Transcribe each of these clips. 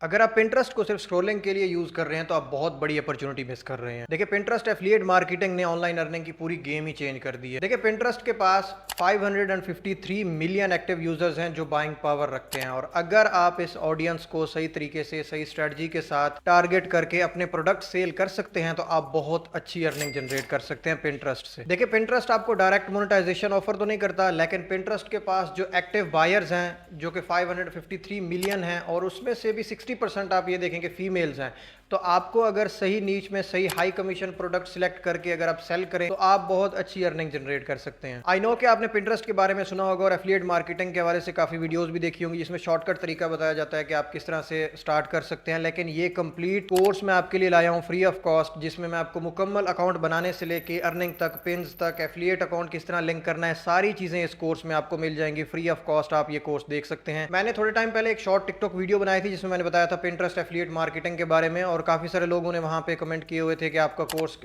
अगर आप पिंटरेस्ट को सिर्फ स्क्रॉलिंग के लिए यूज कर रहे हैं तो आप बहुत बड़ी अपॉर्चुनिटी मिस कर रहे हैं। देखिए, पिंटरेस्ट एफिलिएट मार्केटिंग ने ऑनलाइन अर्निंग की पूरी गेम ही चेंज कर दी है। देखिए, पिंटरेस्ट के पास 553 मिलियन एक्टिव यूजर्स हैं जो बाइंग पावर रखते हैं, और अगर आप इस ऑडियंस को सही तरीके से सही स्ट्रेटजी के साथ टारगेट करके अपने प्रोडक्ट सेल कर सकते हैं तो आप बहुत अच्छी अर्निंग जनरेट कर सकते हैं पिंटरेस्ट से। देखिए, पिंटरेस्ट आपको डायरेक्ट मोनेटाइजेशन ऑफर तो नहीं करता, लेकिन पिंटरेस्ट के पास जो एक्टिव बायर्स हैं जो कि 553 मिलियन हैं, और उसमें से भी 60% आप ये देखेंगे फीमेल्स हैं। तो आपको अगर सही नीच में सही हाई कमीशन प्रोडक्ट सिलेक्ट करके अगर आप सेल करें तो आप बहुत अच्छी अर्निंग जनरेट कर सकते हैं। आई नो कि आपने पिंटरेस्ट के बारे में सुना होगा और एफिलिएट मार्केटिंग के हवाले से काफ़ी वीडियोस भी देखी होंगी जिसमें शॉर्टकट तरीका बताया जाता है कि आप किस तरह से स्टार्ट कर सकते हैं, लेकिन ये कंप्लीट कोर्स मैं आपके लिए लाया हूँ फ्री ऑफ कॉस्ट, जिसमें मैं आपको मुकम्मल अकाउंट बनाने से लेके अर्निंग तक, पिन्स तक, एफिलिएट अकाउंट किस तरह लिंक करना है, सारी चीज़ें इस कोर्स में आपको मिल जाएंगी फ्री ऑफ कॉस्ट। आप ये कोर्स देख सकते हैं। मैंने थोड़े टाइम पहले एक शॉर्ट टिकटॉक वीडियो बनाई थी जिसमें मैंने बताया था पिंटरेस्ट एफिलिएट मार्केटिंग के बारे में, और काफ़ी सारे लोगों ने वहाँ पे कमेंट किए हुए थे कि आपका कोर्स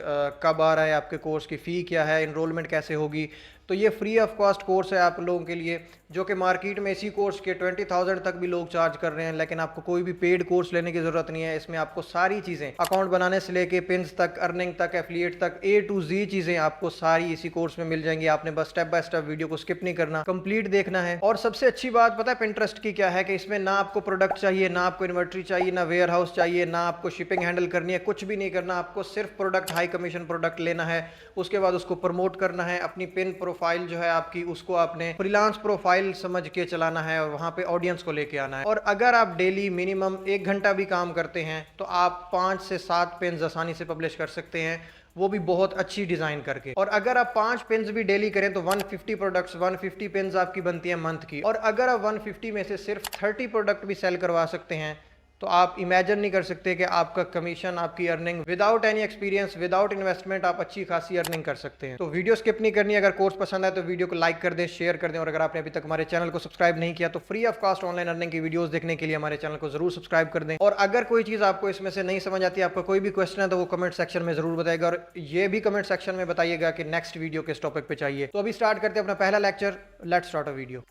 कब आ रहा है, आपके कोर्स की फ़ी क्या है, इनरोलमेंट कैसे होगी। तो ये फ्री ऑफ कॉस्ट कोर्स है आप लोगों के लिए, जो कि मार्केट में इसी कोर्स के 20,000 तक भी लोग चार्ज कर रहे हैं, लेकिन आपको कोई भी पेड कोर्स लेने की ज़रूरत नहीं है। इसमें आपको सारी चीज़ें अकाउंट बनाने से लेके पिन्स तक, अर्निंग तक, एफिलिएट तक, A to Z चीज़ें आपको सारी इसी कोर्स में मिल जाएंगी। आपने बस स्टेप बाय स्टेप वीडियो को स्किप नहीं करना, कंप्लीट देखना है। और सबसे अच्छी बात पता है पिंटरेस्ट की क्या है कि इसमें ना आपको प्रोडक्ट चाहिए, ना आपको इन्वेंट्री चाहिए, ना वेयर हाउस चाहिए, ना आपको शिपिंग हैंडल करनी है, कुछ भी नहीं करना। आपको सिर्फ प्रोडक्ट, हाई कमीशन प्रोडक्ट लेना है, उसके बाद उसको प्रमोट करना है। अपनी पिन प्रोफाइल जो है आपकी, उसको आपने फ्रीलांस प्रोफाइल समझ के चलाना है और वहां पे ऑडियंस को लेके आना है। और अगर आप डेली मिनिमम 1 घंटा भी काम करते हैं तो आप 5 से 7 पेन्स आसानी से पब्लिश कर सकते हैं, वो भी बहुत अच्छी डिजाइन करके। और अगर आप 5 पेन्स भी डेली करें तो 150 प्रोडक्ट्स, 150 पेन्स आपकी बनती है मंथ की। और अगर आप 150 में से सिर्फ 30 प्रोडक्ट भी सेल करवा सकते हैं तो आप इमेजिन नहीं कर सकते कि आपका कमीशन, आपकी earning without any experience, without investment आप अच्छी खासी अर्निंग कर सकते हैं। तो वीडियो स्किप नहीं करनी। अगर कोर्स पसंद आए तो वीडियो को लाइक कर दें, शेयर कर दें, और अगर आपने अभी तक हमारे चैनल को सब्सक्राइब नहीं किया तो free of cost online earning की वीडियोस देखने के लिए हमारे चैनल को जरूर सब्सक्राइब कर दें। और अगर कोई चीज़ आपको इसमें से नहीं समझ आती, आपका कोई भी क्वेश्चन है तो वो कमेंट सेक्शन में जरूर बताएगा, और ये भी कमेंट सेक्शन में बताइएगा कि नेक्स्ट वीडियो किस टॉपिक पे चाहिए। तो अभी स्टार्ट करते हैं अपना पहला लेक्चर। Let's start a video.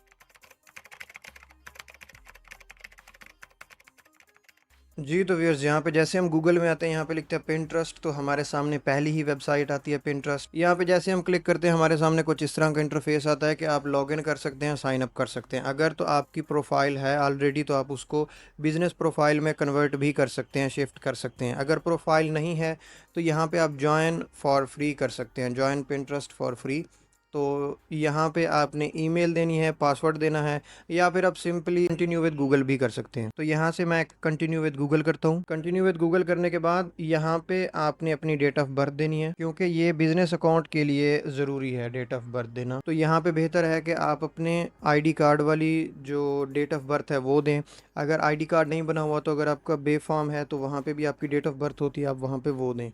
जी तो व्यूअर्स, यहाँ पे जैसे हम गूगल में आते हैं, यहाँ पे लिखते हैं पिंटरेस्ट, तो हमारे सामने पहली ही वेबसाइट आती है पिंटरेस्ट। यहाँ पे जैसे हम क्लिक करते हैं हमारे सामने कुछ इस तरह का इंटरफेस आता है कि आप लॉगिन कर सकते हैं, साइन अप कर सकते हैं। अगर तो आपकी प्रोफाइल है ऑलरेडी तो आप उसको बिजनेस प्रोफाइल में कन्वर्ट भी कर सकते हैं, शिफ्ट कर सकते हैं। अगर प्रोफाइल नहीं है तो यहाँ पर आप ज्वाइन फॉर फ्री कर सकते हैं, ज्वाइन पिंटरेस्ट फॉर फ्री। तो यहाँ पे आपने ईमेल देनी है, पासवर्ड देना है, या फिर आप सिंपली कंटिन्यू विद गूगल भी कर सकते हैं। तो यहाँ से मैं कंटिन्यू विद गूगल करता हूँ। कंटिन्यू विद गूगल करने के बाद यहाँ पे आपने अपनी डेट ऑफ बर्थ देनी है, क्योंकि ये बिजनेस अकाउंट के लिए ज़रूरी है डेट ऑफ बर्थ देना। तो यहाँ पे बेहतर है कि आप अपने ID कार्ड वाली जो डेट ऑफ बर्थ है वो दें। अगर ID कार्ड नहीं बना हुआ तो अगर आपका बे फॉर्म है तो वहाँ पे भी आपकी डेट ऑफ बर्थ होती है, आप वहाँ पे वो दें,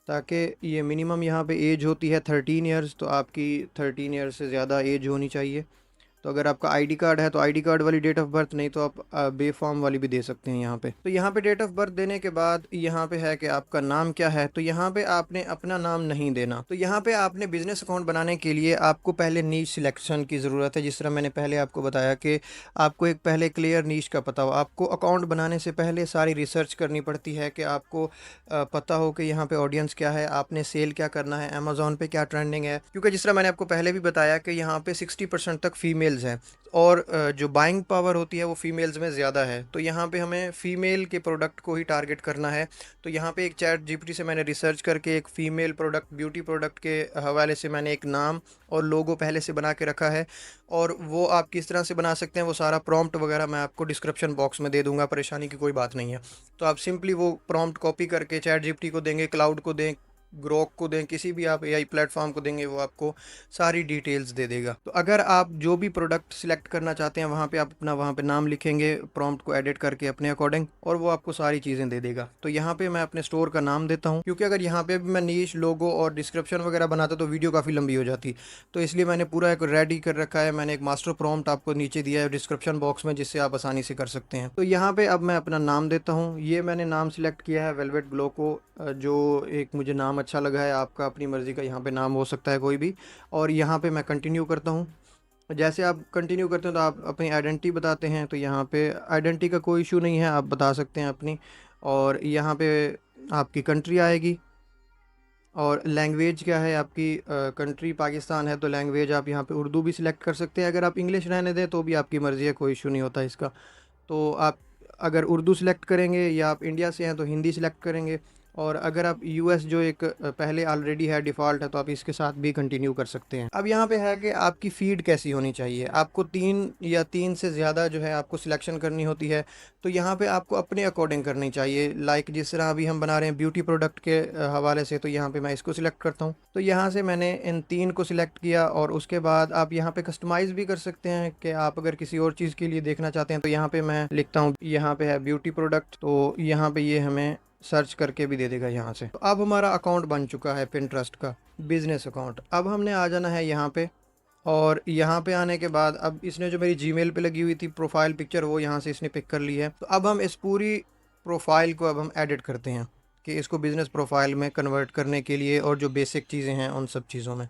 ताकि ये मिनिमम यहाँ पे एज होती है 13 ईयर्स, तो आपकी 13 ईयर्स से ज़्यादा एज होनी चाहिए। तो अगर आपका ID कार्ड है तो ID कार्ड वाली डेट ऑफ बर्थ, नहीं तो आप बे फॉर्म वाली भी दे सकते हैं यहाँ पे। तो यहाँ पे डेट ऑफ बर्थ देने के बाद यहाँ पे है कि आपका नाम क्या है। तो यहाँ पे आपने अपना नाम नहीं देना। तो यहाँ पे आपने बिजनेस अकाउंट बनाने के लिए आपको पहले नीश सिलेक्शन की ज़रूरत है। जिस तरह मैंने पहले आपको बताया कि आपको एक पहले क्लियर नीश का पता हो। आपको अकाउंट बनाने से पहले सारी रिसर्च करनी पड़ती है कि आपको पता हो कि यहाँ पे ऑडियंस क्या है, आपने सेल क्या करना है, अमेजोन पे क्या ट्रेंडिंग है। क्योंकि जिस तरह मैंने आपको पहले भी बताया कि यहाँ पे 60% तक फीमेल्स हैं, और जो बाइंग पावर होती है वो फीमेल्स में ज़्यादा है। तो यहाँ पे हमें फ़ीमेल के प्रोडक्ट को ही टारगेट करना है। तो यहाँ पे एक चैट जीपीटी से मैंने रिसर्च करके एक फ़ीमेल प्रोडक्ट, ब्यूटी प्रोडक्ट के हवाले से मैंने एक नाम और लोगो पहले से बना के रखा है, और वो आप किस तरह से बना सकते हैं वो सारा प्रॉम्प्ट वगैरह मैं आपको डिस्क्रिप्शन बॉक्स में दे दूंगा, परेशानी की कोई बात नहीं है। तो आप सिंपली वो प्रॉम्प्ट कॉपी करके चैट जीपीटी को देंगे, क्लाउड को दें, ग्रोक को दें, किसी भी आप AI प्लेटफॉर्म को देंगे, वो आपको सारी डिटेल्स दे देगा। तो अगर आप जो भी प्रोडक्ट सिलेक्ट करना चाहते हैं वहाँ पे आप अपना वहाँ पे नाम लिखेंगे प्रॉम्प्ट को एडिट करके अपने अकॉर्डिंग, और वो आपको सारी चीज़ें दे देगा। तो यहाँ पे मैं अपने स्टोर का नाम देता हूँ, क्योंकि अगर यहाँ पे भी मैं नीश, लोगो और डिस्क्रिप्शन वगैरह बनाता तो वीडियो काफ़ी लंबी हो जाती। तो इसलिए मैंने पूरा एक रेडी कर रखा है। मैंने एक मास्टर प्रॉम्प्ट आपको नीचे दिया है डिस्क्रिप्शन बॉक्स में, जिससे आप आसानी से कर सकते हैं। तो यहाँ पे अब मैं अपना नाम देता हूँ। ये मैंने नाम सिलेक्ट किया है वेलवेट ग्लोको, जो एक मुझे नाम अच्छा लगा है। आपका अपनी मर्ज़ी का यहाँ पे नाम हो सकता है कोई भी। और यहाँ पे मैं कंटिन्यू करता हूँ। जैसे आप कंटिन्यू करते हैं तो आप अपनी आइडेंटिटी बताते हैं, तो यहाँ पे आइडेंटिटी का कोई इशू नहीं है, आप बता सकते हैं अपनी। और यहाँ पे आपकी कंट्री आएगी, और लैंग्वेज क्या है आपकी, कंट्री पाकिस्तान है तो लैंग्वेज आप यहाँ पे उर्दू भी सिलेक्ट कर सकते हैं। अगर आप इंग्लिश रहने दें तो भी आपकी मर्ज़ी है, कोई इशू नहीं होता इसका। तो आप अगर उर्दू सिलेक्ट करेंगे, या आप इंडिया से हैं तो हिंदी सिलेक्ट करेंगे। और अगर आप यूएस जो एक पहले ऑलरेडी है, डिफ़ॉल्ट है, तो आप इसके साथ भी कंटिन्यू कर सकते हैं। अब यहाँ पे है कि आपकी फ़ीड कैसी होनी चाहिए। आपको 3 या 3 से ज़्यादा जो है आपको सिलेक्शन करनी होती है। तो यहाँ पे आपको अपने अकॉर्डिंग करनी चाहिए। लाइक जिस तरह अभी हम बना रहे हैं ब्यूटी प्रोडक्ट के हवाले से, तो यहाँ पे मैं इसको सिलेक्ट करता हूँ। तो यहाँ से मैंने इन 3 को सिलेक्ट किया, और उसके बाद आप यहाँ पे कस्टमाइज़ भी कर सकते हैं कि आप अगर किसी और चीज़ के लिए देखना चाहते हैं। तो यहाँ पे मैं लिखता हूँ, यहाँ पे है ब्यूटी प्रोडक्ट, तो यहाँ पे ये हमें सर्च करके भी दे देगा यहाँ से। तो अब हमारा अकाउंट बन चुका है पिंटरेस्ट का, बिज़नेस अकाउंट। अब हमने आ जाना है यहाँ पे, और यहाँ पे आने के बाद अब इसने जो मेरी जीमेल पे लगी हुई थी प्रोफाइल पिक्चर, वो यहाँ से इसने पिक कर ली है। तो अब हम इस पूरी प्रोफाइल को अब हम एडिट करते हैं कि इसको बिज़नेस प्रोफाइल में कन्वर्ट करने के लिए, और जो बेसिक चीज़ें हैं उन सब चीज़ों में।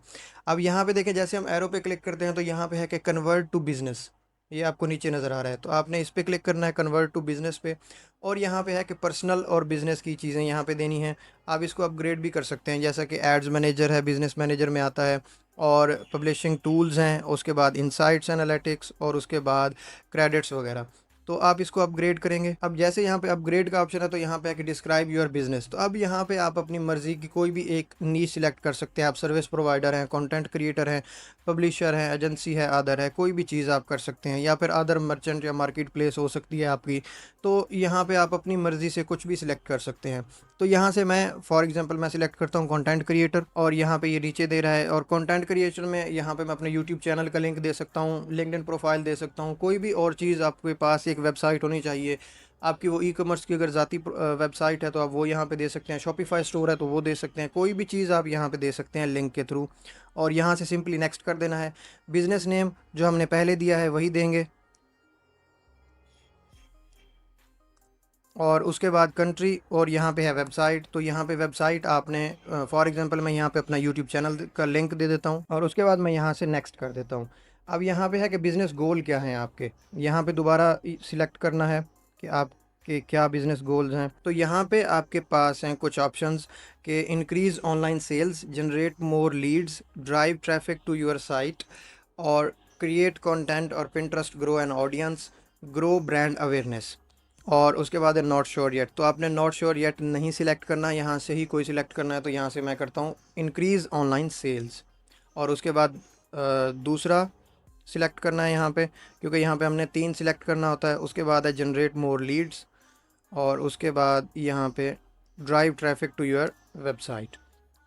अब यहाँ पे देखें, जैसे हम एरो पे क्लिक करते हैं तो यहाँ पे है कि कन्वर्ट टू बिज़नेस, ये आपको नीचे नज़र आ रहा है। तो आपने इस पे क्लिक करना है, कन्वर्ट टू बिज़नेस पे। और यहाँ पे है कि पर्सनल और बिज़नेस की चीज़ें यहाँ पे देनी है। आप इसको अपग्रेड भी कर सकते हैं, जैसा कि एड्स मैनेजर है, बिज़नेस मैनेजर में आता है, और पब्लिशिंग टूल्स हैं, उसके बाद इनसाइट्स एनालिटिक्स, और उसके बाद क्रेडिट्स वगैरह। तो आप इसको अपग्रेड करेंगे। अब जैसे यहाँ पे अपग्रेड का ऑप्शन है, तो यहाँ पे है कि डिस्क्राइब योर बिज़नेस। तो अब यहाँ पे आप अपनी मर्ज़ी की कोई भी एक नीश सिलेक्ट कर सकते हैं। आप सर्विस प्रोवाइडर हैं, कंटेंट क्रिएटर हैं, पब्लिशर है, एजेंसी है, अदर है, कोई भी चीज़ आप कर सकते हैं, या फिर अदर मर्चेंट या मार्केट प्लेस हो सकती है आपकी। तो यहाँ पे आप अपनी मर्ज़ी से कुछ भी सिलेक्ट कर सकते हैं। तो यहाँ से मैं फॉर एग्जांपल मैं सिलेक्ट करता हूँ कंटेंट क्रिएटर, और यहाँ पे ये नीचे दे रहा है। और कंटेंट क्रिएशन में यहाँ पे मैं अपने यूट्यूब चैनल का लिंक दे सकता हूँ, लिंक्डइन प्रोफाइल दे सकता हूँ, कोई भी और चीज़। आपके पास एक वेबसाइट होनी चाहिए आपकी, वो ई कॉमर्स की अगर ज़ाती वेबसाइट है तो आप वो यहाँ पे दे सकते हैं, शॉपिफाई स्टोर है तो वो दे सकते हैं, कोई भी चीज़ आप यहाँ पे दे सकते हैं लिंक के थ्रू। और यहाँ से सिंपली नेक्स्ट कर देना है। बिज़नेस नेम जो हमने पहले दिया है वही देंगे, और उसके बाद कंट्री, और यहाँ पे है वेबसाइट। तो यहाँ पे वेबसाइट आपने फॉर एग्जांपल मैं यहाँ पे अपना यूट्यूब चैनल का लिंक दे देता हूँ, और उसके बाद मैं यहाँ से नेक्स्ट कर देता हूँ। अब यहाँ पे है कि बिज़नेस गोल क्या हैं आपके, यहाँ पे दोबारा सिलेक्ट करना है कि आपके क्या बिज़नेस गोल्स हैं। तो यहाँ पे आपके पास हैं कुछ ऑप्शंस कि increase online sales, generate more leads, drive traffic to your site, और क्रिएट कंटेंट, और Pinterest grow an audience, grow brand awareness. और उसके बाद है नॉट श्योर येट। तो आपने नॉट श्योर येट नहीं सिलेक्ट करना, यहाँ से ही कोई सिलेक्ट करना है। तो यहाँ से मैं करता हूँ इंक्रीज़ ऑनलाइन सेल्स, और उसके बाद दूसरा सिलेक्ट करना है यहाँ पे, क्योंकि यहाँ पे हमने 3 सिलेक्ट करना होता है। उसके बाद है जनरेट मोर लीड्स, और उसके बाद यहाँ पे drive traffic to your website.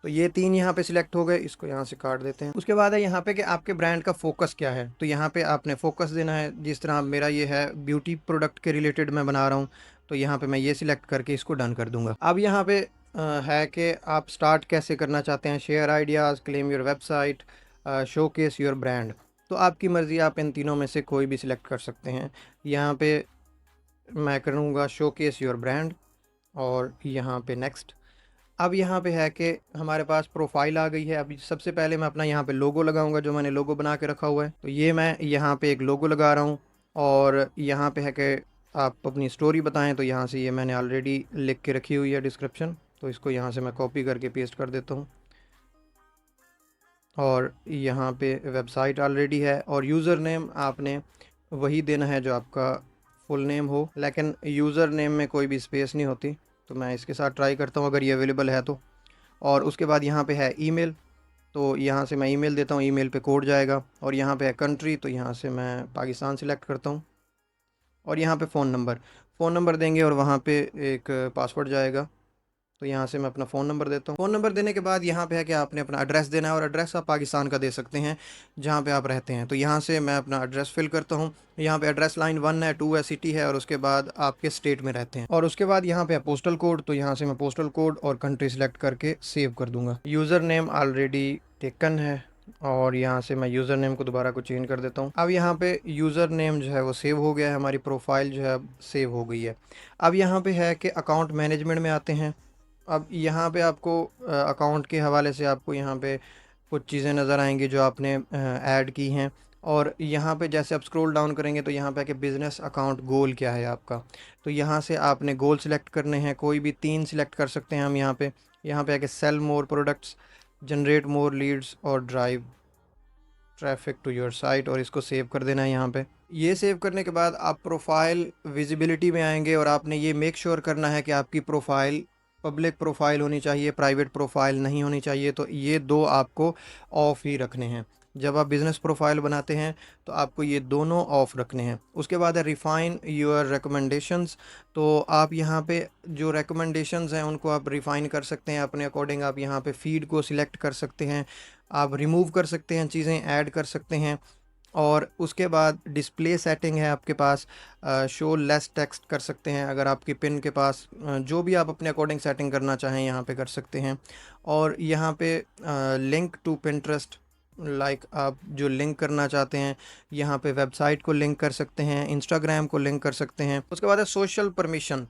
तो ये 3 यहाँ पे सिलेक्ट हो गए, इसको यहाँ से काट देते हैं। उसके बाद है यहाँ पे कि आपके ब्रांड का फोकस क्या है। तो यहाँ पे आपने फोकस देना है, जिस तरह मेरा ये है ब्यूटी प्रोडक्ट के रिलेटेड मैं बना रहा हूँ, तो यहाँ पे मैं ये सिलेक्ट करके इसको डन कर दूंगा। अब यहाँ पे है कि आप स्टार्ट कैसे करना चाहते हैं, share ideas, claim your website, show case your brand. तो आपकी मर्ज़ी, आप इन तीनों में से कोई भी सिलेक्ट कर सकते हैं। यहाँ पे मैं करूँगा शो केस योर ब्रांड, और यहाँ पे नेक्स्ट। अब यहाँ पे है कि हमारे पास प्रोफाइल आ गई है। अभी सबसे पहले मैं अपना यहाँ पे लोगो लगाऊंगा, जो मैंने लोगो बना के रखा हुआ है। तो ये मैं यहाँ पे एक लोगो लगा रहा हूँ, और यहाँ पे है कि आप अपनी स्टोरी बताएं। तो यहाँ से ये मैंने ऑलरेडी लिख के रखी हुई है डिस्क्रिप्शन, तो इसको यहाँ से मैं कॉपी करके पेस्ट कर देता हूँ। और यहाँ पे वेबसाइट ऑलरेडी है, और यूज़र नेम आपने वही देना है जो आपका फुल नेम हो, लेकिन यूज़र नेम में कोई भी स्पेस नहीं होती। तो मैं इसके साथ ट्राई करता हूँ अगर ये अवेलेबल है तो। और उसके बाद यहाँ पे है ईमेल, तो यहाँ से मैं ईमेल देता हूँ, ईमेल पे कोड जाएगा। और यहाँ पे है कंट्री, तो यहाँ से मैं पाकिस्तान सिलेक्ट करता हूँ। और यहाँ पे फ़ोन नंबर देंगे, और वहाँ पे एक पासवर्ड जाएगा। तो यहाँ से मैं अपना फ़ोन नंबर देता हूँ। फ़ोन नंबर देने के बाद यहाँ पे है कि आपने अपना एड्रेस देना है, और एड्रेस आप पाकिस्तान का दे सकते हैं जहाँ पे आप रहते हैं। तो यहाँ से मैं अपना एड्रेस फिल करता हूँ। यहाँ पे एड्रेस लाइन 1 है, 2 है, सिटी है, और उसके बाद आपके स्टेट में रहते हैं। और उसके बाद यहाँ पे है पोस्टल कोड, तो यहाँ से मैं पोस्टल कोड और कंट्री सेलेक्ट करके सेव कर दूँगा। यूज़र नेम ऑलरेडी टेकन है, और यहाँ से मैं यूज़र नेम को दोबारा को चेंज कर देता हूँ। अब यहाँ पे यूज़र नेम जो है वो सेव हो गया है, हमारी प्रोफाइल जो है अब सेव हो गई है। अब यहाँ पे है कि अकाउंट मैनेजमेंट में आते हैं। अब यहाँ पे आपको अकाउंट के हवाले से आपको यहाँ पे कुछ चीज़ें नज़र आएंगी जो आपने ऐड की हैं, और यहाँ पे जैसे आप स्क्रॉल डाउन करेंगे तो यहाँ पे आके बिज़नेस अकाउंट गोल क्या है आपका, तो यहाँ से आपने गोल सिलेक्ट करने हैं, कोई भी 3 सिलेक्ट कर सकते हैं हम यहाँ पे आके sell more products, generate more leads और drive traffic to your site, और इसको सेव कर देना है यहाँ पे। ये सेव करने के बाद आप प्रोफाइल विजिबिलिटी में आएंगे और आपने ये मेक श्योर करना है कि आपकी प्रोफाइल पब्लिक प्रोफाइल होनी चाहिए, प्राइवेट प्रोफाइल नहीं होनी चाहिए। तो ये दो आपको ऑफ ही रखने हैं। जब आप बिज़नेस प्रोफाइल बनाते हैं तो आपको ये दोनों ऑफ रखने हैं। उसके बाद है रिफ़ाइन योर रिकमेंडेशंस। तो आप यहाँ पे जो रिकमेंडेशंस हैं उनको आप रिफ़ाइन कर सकते हैं अपने अकॉर्डिंग। आप यहाँ पे फीड को सिलेक्ट कर सकते हैं, आप रिमूव कर सकते हैं, चीज़ें ऐड कर सकते हैं। और उसके बाद डिस्प्ले सेटिंग है आपके पास, शो लेस टेक्स्ट कर सकते हैं। अगर आपकी पिन के पास जो भी आप अपने अकॉर्डिंग सेटिंग करना चाहें यहाँ पे कर सकते हैं। और यहाँ पे लिंक टू पिंटरेस्ट, लाइक आप जो लिंक करना चाहते हैं यहाँ पे वेबसाइट को लिंक कर सकते हैं, इंस्टाग्राम को लिंक कर सकते हैं। उसके बाद है सोशल परमिशन।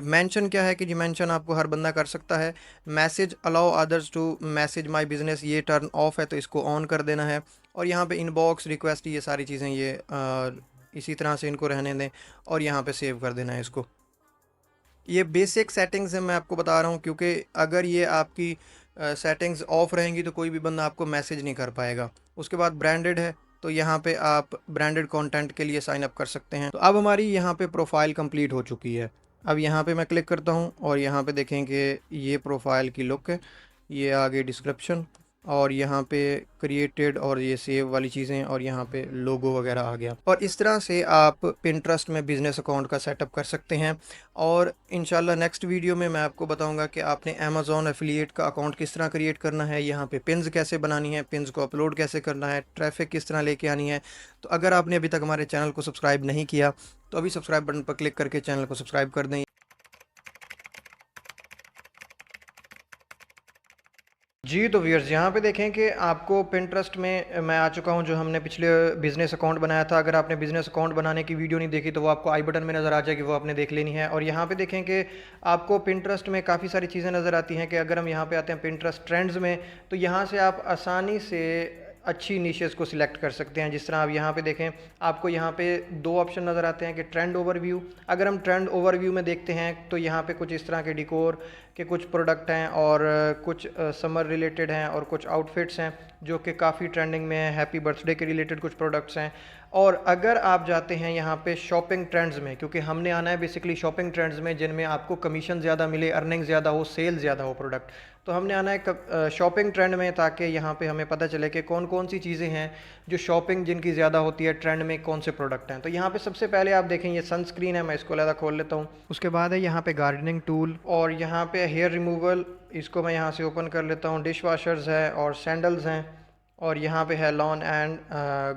मेंशन क्या है कि जी मेंशन आपको हर बंदा कर सकता है। Message allow others to message my business, ये टर्न ऑफ है तो इसको ऑन कर देना है। और यहाँ पे इनबॉक्स रिक्वेस्ट, ये सारी चीज़ें ये इसी तरह से इनको रहने दें और यहाँ पे सेव कर देना है इसको। ये बेसिक सेटिंग्स हैं, मैं आपको बता रहा हूँ, क्योंकि अगर ये आपकी सेटिंग्स ऑफ रहेंगी तो कोई भी बंदा आपको मैसेज नहीं कर पाएगा। उसके बाद ब्रांडेड है, तो यहाँ पे आप ब्रांडेड कंटेंट के लिए साइन अप कर सकते हैं। तो अब हमारी यहाँ पे प्रोफाइल कंप्लीट हो चुकी है। अब यहाँ पे मैं क्लिक करता हूँ और यहाँ पे देखें कि ये प्रोफाइल की लुक है, ये आगे डिस्क्रिप्शन और यहाँ पे क्रिएटेड और ये सेव वाली चीज़ें और यहाँ पे लोगो वगैरह आ गया। और इस तरह से आप पिंटरेस्ट में बिज़नेस अकाउंट का सेटअप कर सकते हैं। और इंशाल्लाह नेक्स्ट वीडियो में मैं आपको बताऊंगा कि आपने अमेज़ॉन एफिलिएट का अकाउंट किस तरह क्रिएट करना है, यहाँ पे पिन्स कैसे बनानी है, पिन्स को अपलोड कैसे करना है, ट्रैफिक किस तरह लेके आनी है। तो अगर आपने अभी तक हमारे चैनल को सब्सक्राइब नहीं किया तो अभी सब्सक्राइब बटन पर क्लिक करके चैनल को सब्सक्राइब कर दें। जी तो व्यूअर्स, यहाँ पे देखें कि आपको पिंटरेस्ट में मैं आ चुका हूँ, जो हमने पिछले बिज़नेस अकाउंट बनाया था। अगर आपने बिज़नेस अकाउंट बनाने की वीडियो नहीं देखी तो वो आपको आई बटन में नज़र आ जाएगी, वो आपने देख लेनी है। और यहाँ पे देखें कि आपको पिंटरेस्ट में काफ़ी सारी चीज़ें नज़र आती हैं कि अगर हम यहाँ पे आते हैं पिंटरेस्ट ट्रेंड्स में, तो यहाँ से आप आसानी से अच्छी निशेस को सिलेक्ट कर सकते हैं। जिस तरह आप यहाँ पे देखें, आपको यहाँ पे दो ऑप्शन नज़र आते हैं कि ट्रेंड ओवरव्यू। अगर हम ट्रेंड ओवरव्यू में देखते हैं तो यहाँ पे कुछ इस तरह के डिकोर के कुछ प्रोडक्ट हैं और कुछ समर रिलेटेड हैं और कुछ आउटफिट्स हैं जो कि काफ़ी ट्रेंडिंग में है। हैप्पी बर्थडे के रिलेटेड कुछ प्रोडक्ट्स हैं। और अगर आप जाते हैं यहाँ पे शॉपिंग ट्रेंड्स में, क्योंकि हमने आना है बेसिकली शॉपिंग ट्रेंड्स में जिनमें आपको कमीशन ज़्यादा मिले, अर्निंग ज़्यादा हो, सेल ज़्यादा हो प्रोडक्ट, तो हमने आना है शॉपिंग ट्रेंड में, ताकि यहाँ पे हमें पता चले कि कौन कौन सी चीज़ें हैं जो शॉपिंग जिनकी ज़्यादा होती है, ट्रेंड में कौन से प्रोडक्ट हैं। तो यहाँ पे सबसे पहले आप देखें ये सनस्क्रीन है, मैं इसको अलग खोल लेता हूँ। उसके बाद है यहाँ पे गार्डनिंग टूल और यहाँ पे हेयर रिमूवल, इसको मैं यहाँ से ओपन कर लेता हूँ। डिश वाशर्स है और सैंडल्स हैं और यहाँ पे है लॉन एंड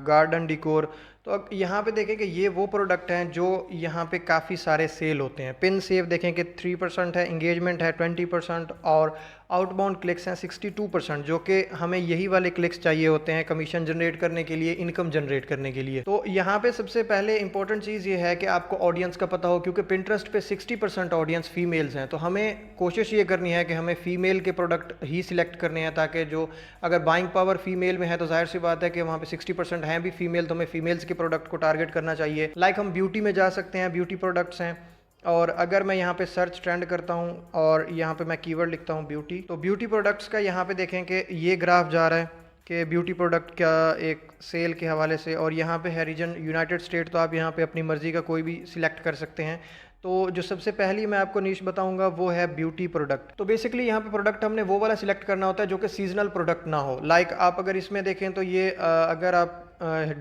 गार्डन डिकोर। तो अब यहाँ पे देखें कि ये वो प्रोडक्ट हैं जो यहाँ पे काफ़ी सारे सेल होते हैं। पिन सेव देखें कि 3% है, इंगेजमेंट है 20% और आउटबाउंड क्लिक्स हैं 62%, जो कि हमें यही वाले क्लिक्स चाहिए होते हैं कमीशन जनरेट करने के लिए, इनकम जनरेट करने के लिए। तो यहाँ पे सबसे पहले इंपॉर्टेंट चीज़ ये है कि आपको ऑडियंस का पता हो, क्योंकि पिंटरेस्ट पे 60% ऑडियंस फीमेल्स हैं। तो हमें कोशिश ये करनी है कि हमें फ़ीमेल के प्रोडक्ट ही सिलेक्ट करने हैं, ताकि जो अगर बाइंग पावर फीमेल में है तो जाहिर सी बात है कि वहाँ पे 60% हैं भी फीमेल, तो हमें फीमेल्स के प्रोडक्ट को टारगेट करना चाहिए। लाइक हम ब्यूटी में जा सकते हैं, ब्यूटी प्रोडक्ट्स हैं। और अगर मैं यहाँ पे सर्च ट्रेंड करता हूँ और यहाँ पे मैं कीवर्ड लिखता हूँ ब्यूटी, तो ब्यूटी प्रोडक्ट्स का यहाँ पे देखें कि ये ग्राफ जा रहा है कि ब्यूटी प्रोडक्ट का एक सेल के हवाले से। और यहाँ पे है रीजन यूनाइटेड स्टेट, तो आप यहाँ पे अपनी मर्ज़ी का कोई भी सिलेक्ट कर सकते हैं। तो जो सबसे पहली मैं आपको नीश बताऊंगा वो है ब्यूटी प्रोडक्ट। तो बेसिकली यहाँ पे प्रोडक्ट हमने वो वाला सिलेक्ट करना होता है जो कि सीजनल प्रोडक्ट ना हो। लाइक आप अगर इसमें देखें तो ये अगर आप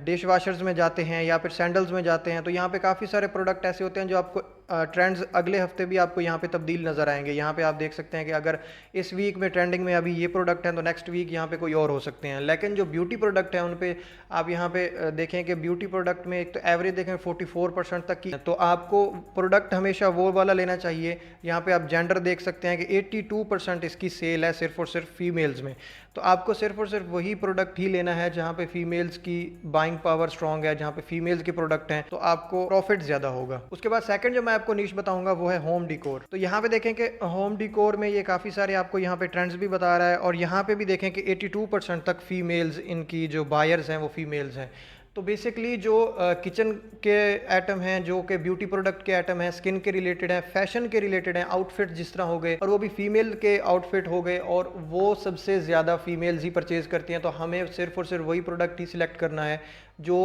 डिश वाशर्स में जाते हैं या फिर सैंडल्स में जाते हैं तो यहाँ पे काफ़ी सारे प्रोडक्ट ऐसे होते हैं जो आपको ट्रेंड्स अगले हफ्ते भी आपको यहाँ पे तब्दील नज़र आएंगे। यहाँ पे आप देख सकते हैं कि अगर इस वीक में ट्रेंडिंग में अभी ये प्रोडक्ट हैं तो नेक्स्ट वीक यहाँ पे कोई और हो सकते हैं। लेकिन जो ब्यूटी प्रोडक्ट हैं उन पे आप यहाँ पे देखें कि ब्यूटी प्रोडक्ट में एक तो एवरेज देखें 44% तक की, तो आपको प्रोडक्ट हमेशा वो वाला लेना चाहिए। यहाँ पे आप जेंडर देख सकते हैं कि 82% इसकी सेल है सिर्फ और सिर्फ फीमेल्स में। तो आपको सिर्फ और सिर्फ वही प्रोडक्ट ही लेना है जहाँ पे फीमेल्स की बाइंग पावर स्ट्रॉन्ग है, जहाँ पे फीमेल्स के प्रोडक्ट हैं, तो आपको प्रॉफिट ज़्यादा होगा। उसके बाद सेकंड जो मैं आपको नीश बताऊंगा वो है होम डिकोर। तो यहाँ पे देखें कि होम डिकोर में ये काफ़ी सारे आपको यहाँ पे ट्रेंड्स भी बता रहा है और यहाँ पे भी देखें कि 82% तक फीमेल्स इनकी जो बायर्स हैं वो फीमेल्स हैं। तो बेसिकली जो किचन के आइटम हैं, जो कि ब्यूटी प्रोडक्ट के आइटम हैं, स्किन के रिलेटेड हैं, फैशन के रिलेटेड हैं, आउटफिट जिस तरह हो गए, और वो भी फीमेल के आउटफिट हो गए, और वो सबसे ज़्यादा फीमेल्स ही परचेज़ करती हैं, तो हमें सिर्फ और सिर्फ वही प्रोडक्ट ही सिलेक्ट करना है जो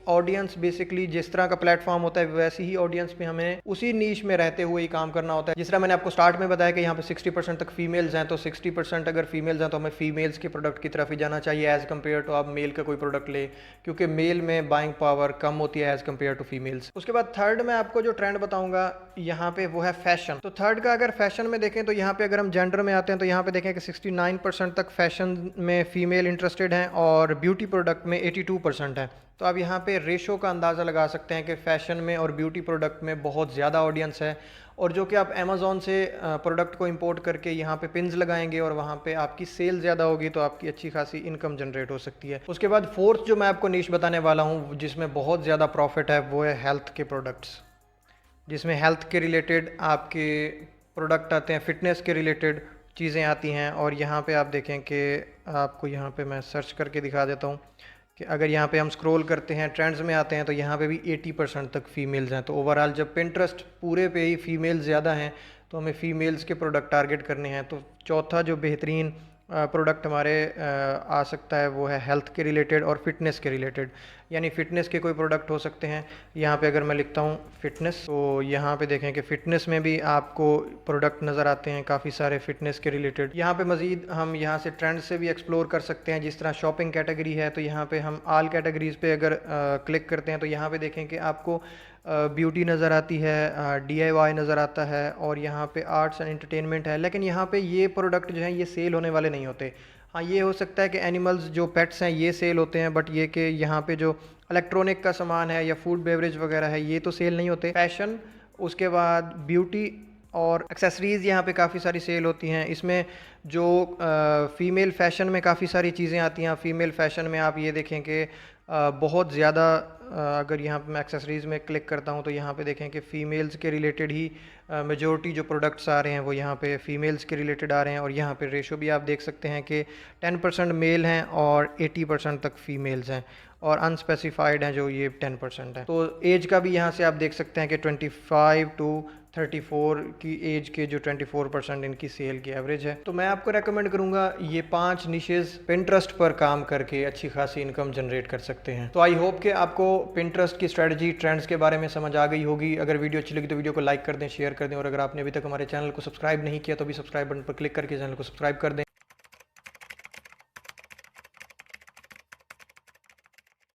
ऑडियंस बेसिकली जिस तरह का प्लेटफॉर्म होता है वैसी ही ऑडियंस में हमें उसी नीश में रहते हुए ही काम करना होता है। जिस तरह मैंने आपको स्टार्ट में बताया कि यहाँ पे 60% तक फीमेल्स हैं, तो 60% अगर फीमेल्स हैं तो हमें फीमेल्स के प्रोडक्ट की तरफ ही जाना चाहिए एज़ कम्पेयर टू आप मेल का कोई प्रोडक्ट ले, क्योंकि मेल में बाइंग पावर कम होती है एज़ कम्पेयर टू फीमेल्स। उसके बाद थर्ड मैं आपको जो ट्रेंड बताऊंगा यहाँ पे वो है फैशन। तो थर्ड का अगर फैशन में देखें तो यहाँ पे अगर हम जेंडर में आते हैं तो यहाँ पे देखें कि 69% तक फैशन में फीमेल इंटरेस्टेड हैं और ब्यूटी प्रोडक्ट में 82% है। तो आप यहाँ पे रेशो का अंदाज़ा लगा सकते हैं कि फ़ैशन में और ब्यूटी प्रोडक्ट में बहुत ज़्यादा ऑडियंस है, और जो कि आप अमेज़ॉन से प्रोडक्ट को इंपोर्ट करके यहाँ पे पिन्स लगाएंगे और वहाँ पे आपकी सेल ज़्यादा होगी तो आपकी अच्छी खासी इनकम जनरेट हो सकती है। उसके बाद फोर्थ जो मैं आपको नीश बताने वाला हूँ जिसमें बहुत ज़्यादा प्रॉफिट है वो है हेल्थ के प्रोडक्ट्स, जिसमें हेल्थ के रिलेटेड आपके प्रोडक्ट आते हैं, फिटनेस के रिलेटेड चीज़ें आती हैं। और यहाँ पे आप देखें कि आपको यहाँ पे मैं सर्च करके दिखा देता हूँ कि अगर यहाँ पे हम स्क्रॉल करते हैं ट्रेंड्स में आते हैं तो यहाँ पे भी 80% तक फीमेल्स हैं। तो ओवरऑल जब पिंटरेस्ट पूरे पे ही फीमेल ज़्यादा हैं तो हमें फीमेल्स के प्रोडक्ट टारगेट करने हैं। तो चौथा जो बेहतरीन प्रोडक्ट हमारे आ सकता है वो है हेल्थ के रिलेटेड और फिटनेस के रिलेटेड, यानी फ़िटनेस के कोई प्रोडक्ट हो सकते हैं। यहाँ पे अगर मैं लिखता हूँ फ़िटनेस तो यहाँ पे देखें कि फ़िटनेस में भी आपको प्रोडक्ट नज़र आते हैं काफ़ी सारे फ़िटनेस के रिलेटेड। यहाँ पे मज़ीद हम यहाँ से ट्रेंड से भी एक्सप्लोर कर सकते हैं। जिस तरह शॉपिंग कैटेगरी है तो यहाँ पे हम ऑल कैटेगरीज़ पे अगर क्लिक करते हैं तो यहाँ पे देखें कि आपको ब्यूटी नज़र आती है, DIY नज़र आता है, और यहाँ पे आर्ट्स एंड एंटरटेनमेंट है। लेकिन यहाँ पे ये प्रोडक्ट जो हैं ये सेल होने वाले नहीं होते। हाँ, ये हो सकता है कि एनिमल्स जो पेट्स हैं ये सेल होते हैं, बट ये कि यहाँ पे जो इलेक्ट्रॉनिक का सामान है या फूड बेवरेज वगैरह है ये तो सेल नहीं होते। फैशन, उसके बाद ब्यूटी और एक्सेसरीज़ यहाँ पे काफ़ी सारी सेल होती हैं। इसमें जो फ़ीमेल फ़ैशन में काफ़ी सारी चीज़ें आती हैं। फ़ीमेल फ़ैशन में आप ये देखें कि बहुत ज़्यादा अगर यहाँ पे मैं एक्सेसरीज़ में क्लिक करता हूँ तो यहाँ पे देखें कि फ़ीमेल्स के रिलेटेड ही मेजॉरिटी जो प्रोडक्ट्स आ रहे हैं वो यहाँ पे फ़ीमेल्स के रिलेटेड आ रहे हैं। और यहाँ पे रेशो भी आप देख सकते हैं कि 10% मेल हैं और 80% तक फ़ीमेल्स हैं, और अनस्पेसिफाइड हैं जो ये 10% है। तो एज का भी यहाँ से आप देख सकते हैं कि 25 टू 34 की एज के जो 24% इनकी सेल की एवरेज है। तो मैं आपको रेकमेंड करूँगा ये 5 निशेज़ पिंटरेस्ट पर काम करके अच्छी खासी इनकम जनरेट कर सकते हैं। तो आई होप कि आपको पिंटरेस्ट की स्ट्रेटजी, ट्रेंड्स के बारे में समझ आ गई होगी। अगर वीडियो अच्छी लगी तो वीडियो को लाइक कर दें, शेयर कर दें, और अगर आपने अभी तक हमारे चैनल को सब्सक्राइब नहीं किया तो भी सब्सक्राइब बटन पर क्लिक करके चैनल को सब्सक्राइब कर दें।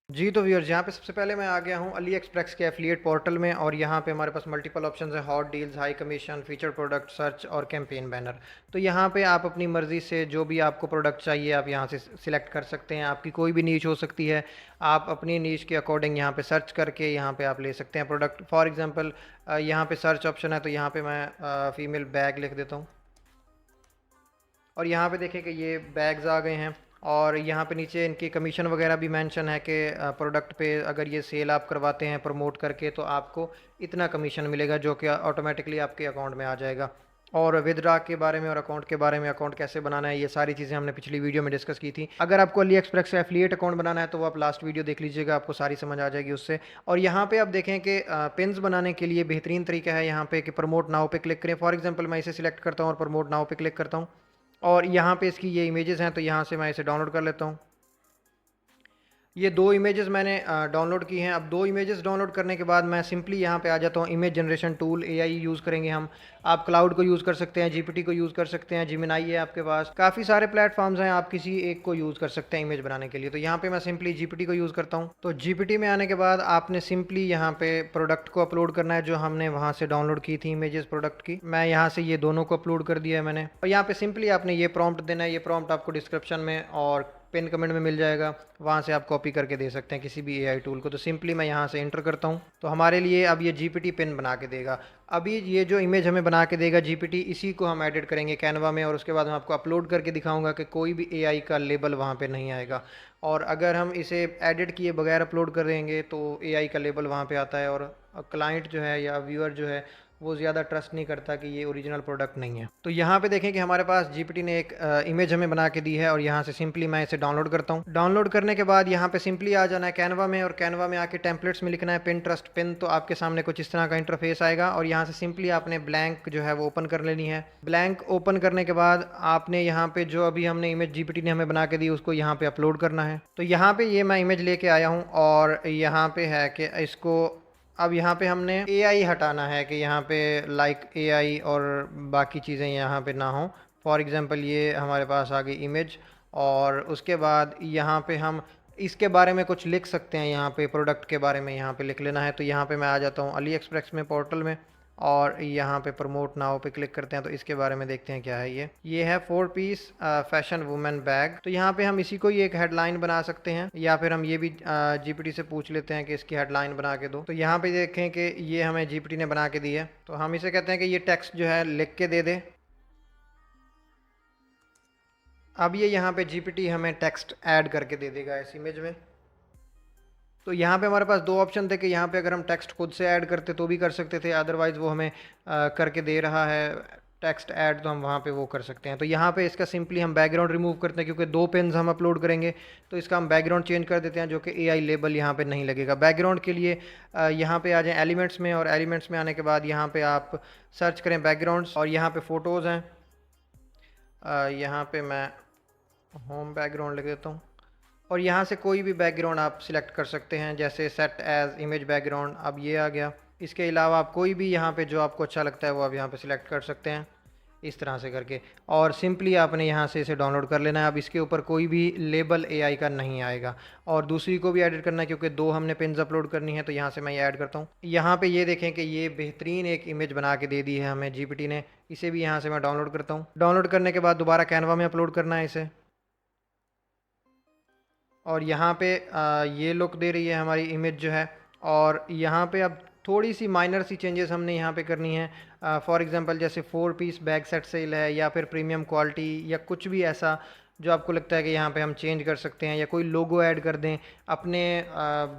जी तो व्यूअर्स, यहाँ पे सबसे पहले मैं आ गया हूँ अली एक्सप्रेस के एफिलिएट पोर्टल में, और यहाँ पे हमारे पास मल्टीपल ऑप्शंस हैं, hot deals, high commission, feature product, search और कैंपेन बैनर। तो यहाँ पे आप अपनी मर्ज़ी से जो भी आपको प्रोडक्ट चाहिए आप यहाँ से सिलेक्ट कर सकते हैं। आपकी कोई भी नीश हो सकती है, आप अपनी नीश के अकॉर्डिंग यहाँ पे सर्च करके यहाँ पे आप ले सकते हैं प्रोडक्ट। फॉर एग्ज़ाम्पल यहाँ पे सर्च ऑप्शन है तो यहाँ पे मैं फ़ीमेल बैग लिख देता हूँ, और यहाँ पे देखें कि ये बैग्स आ गए हैं। और यहाँ पे नीचे इनकी कमीशन वगैरह भी मेंशन है कि प्रोडक्ट पे अगर ये सेल आप करवाते हैं प्रमोट करके तो आपको इतना कमीशन मिलेगा, जो कि ऑटोमेटिकली आपके अकाउंट में आ जाएगा। और विदड्रा के बारे में और अकाउंट के बारे में, अकाउंट कैसे बनाना है, ये सारी चीज़ें हमने पिछली वीडियो में डिस्कस की थी। अगर आपको अली एक्सप्रेस से एफिलिएट अकाउंट बनाना है तो वो आप लास्ट वीडियो देख लीजिएगा, आपको सारी समझ आ जाएगी उससे। और यहाँ पे आप देखें कि पिन्स बनाने के लिए बेहतरीन तरीका है यहाँ पे कि प्रमोट नाउ पे क्लिक करें। फॉर एग्जाम्पल मैं इसे सिलेक्ट करता हूँ और प्रमोट नाउ पे क्लिक करता हूँ, और यहाँ पे इसकी ये इमेजेस हैं तो यहाँ से मैं इसे डाउनलोड कर लेता हूँ। ये 2 इमेजेस मैंने डाउनलोड की हैं। अब 2 इमेजेस डाउनलोड करने के बाद मैं सिंपली यहाँ पे आ जाता हूँ image generation tool, AI use करेंगे हम। आप क्लाउड को यूज़ कर सकते हैं, GPT को यूज़ कर सकते हैं, जिमिनाई है आपके पास, काफ़ी सारे प्लेटफॉर्म्स हैं, आप किसी एक को यूज़ कर सकते हैं इमेज बनाने के लिए। तो यहाँ पे मैं सिंपली GPT को यूज़ करता हूँ। तो GPT में आने के बाद आपने सिंपली यहाँ पे प्रोडक्ट को अपलोड करना है जो हमने वहाँ से डाउनलोड की थी इमेजेस प्रोडक्ट की। मैं यहाँ से ये दोनों को अपलोड कर दिया है मैंने, और यहाँ पे सिंपली आपने ये प्रॉम्प्ट देना है। ये प्रॉम्प्ट आपको डिस्क्रिप्शन में और पिन कमेंट में मिल जाएगा, वहाँ से आप कॉपी करके दे सकते हैं किसी भी AI टूल को। तो सिंपली मैं यहाँ से इंटर करता हूँ तो हमारे लिए अब ये GPT पिन बना के देगा। अभी ये जो इमेज हमें बना के देगा GPT, इसी को हम एडिट करेंगे कैनवा में, और उसके बाद मैं आपको अपलोड करके दिखाऊंगा कि कोई भी AI का लेबल वहाँ पे नहीं आएगा। और अगर हम इसे एडिट किए बगैर अपलोड कर देंगे तो AI का लेबल वहाँ पे आता है, और क्लाइंट जो है या व्यूअर जो है वो ज़्यादा ट्रस्ट नहीं करता कि ये ओरिजिनल प्रोडक्ट नहीं है। तो यहाँ पे देखें कि हमारे पास जीपीटी ने एक इमेज हमें बना के दी है और यहाँ से सिंपली मैं इसे डाउनलोड करता हूँ। डाउनलोड करने के बाद यहाँ पे सिंपली आ जाना है कैनवा में और कैनवा में आके टेम्पलेट्स में लिखना है पिंटरेस्ट पिन। तो आपके सामने कुछ इस तरह का इंटरफेस आएगा और यहाँ से सिंपली आपने ब्लैंक जो है वो ओपन कर लेनी है। ब्लैंक ओपन करने के बाद आपने यहाँ पे जो अभी हमने इमेज जीपीटी ने हमें बना के दी उसको यहाँ पे अपलोड करना है। तो यहाँ पे ये मैं इमेज लेके आया हूँ और यहाँ पे है कि इसको अब यहाँ पे हमने एआई हटाना है कि यहाँ पे लाइक एआई और बाकी चीज़ें यहाँ पे ना हो। फॉर एग्जांपल ये हमारे पास आ गई इमेज और उसके बाद यहाँ पे हम इसके बारे में कुछ लिख सकते हैं। यहाँ पे प्रोडक्ट के बारे में यहाँ पे लिख लेना है। तो यहाँ पे मैं आ जाता हूँ अली एक्सप्रेस में पोर्टल में और यहाँ पे प्रमोट नाउ पे क्लिक करते हैं। तो इसके बारे में देखते हैं क्या है। ये है 4 पीस फैशन वुमेन बैग। तो यहाँ पे हम इसी को ही एक हेडलाइन बना सकते हैं या फिर हम ये भी जीपीटी से पूछ लेते हैं कि इसकी हेडलाइन बना के दो। तो यहाँ पे देखें कि ये हमें जीपीटी ने बना के दी है। तो हम इसे कहते हैं कि ये टेक्स्ट जो है लिख के दे दे। अब ये यहाँ पे जीपीटी हमें टेक्स्ट ऐड करके दे देगा इस इमेज में। तो यहाँ पे हमारे पास दो ऑप्शन थे कि यहाँ पे अगर हम टेक्स्ट खुद से ऐड करते तो भी कर सकते थे, अदरवाइज़ वो हमें करके दे रहा है टेक्स्ट ऐड, तो हम वहाँ पे वो कर सकते हैं। तो यहाँ पे इसका सिंपली हम बैकग्राउंड रिमूव करते हैं क्योंकि 2 पेन्स हम अपलोड करेंगे। तो इसका हम बैकग्राउंड चेंज कर देते हैं जो कि एआई लेबल यहाँ पे नहीं लगेगा। बैकग्राउंड के लिए यहाँ पे आ जाएँ एलिमेंट्स में और एलिमेंट्स में आने के बाद यहाँ पे आप सर्च करें बैकग्राउंड्स और यहाँ पे फ़ोटोज़ हैं। यहाँ पे मैं होम बैकग्राउंड लिख देता हूँ और यहाँ से कोई भी बैकग्राउंड आप सिलेक्ट कर सकते हैं, जैसे सेट एज इमेज बैकग्राउंड। अब ये आ गया। इसके अलावा आप कोई भी यहाँ पे जो आपको अच्छा लगता है वो आप यहाँ पे सिलेक्ट कर सकते हैं इस तरह से करके और सिंपली आपने यहाँ से इसे डाउनलोड कर लेना है। अब इसके ऊपर कोई भी लेबल एआई का नहीं आएगा और दूसरी को भी एडिट करना है क्योंकि 2 हमने पिन्स अपलोड करनी है। तो यहाँ से मैं ये ऐड करता हूँ। यहाँ पे ये देखें कि ये बेहतरीन एक इमेज बना के दे दी है हमें जीपीटी ने। इसे भी यहाँ से मैं डाउनलोड करता हूँ। डाउनलोड करने के बाद दोबारा कैनवा में अपलोड करना है इसे और यहाँ पे ये लुक दे रही है हमारी इमेज जो है। और यहाँ पे अब थोड़ी सी माइनर सी चेंजेस हमने यहाँ पे करनी है। फॉर एग्जांपल जैसे 4 पीस बैग सेट सेल है या फिर प्रीमियम क्वालिटी या कुछ भी ऐसा जो आपको लगता है कि यहाँ पे हम चेंज कर सकते हैं, या कोई लोगो ऐड कर दें अपने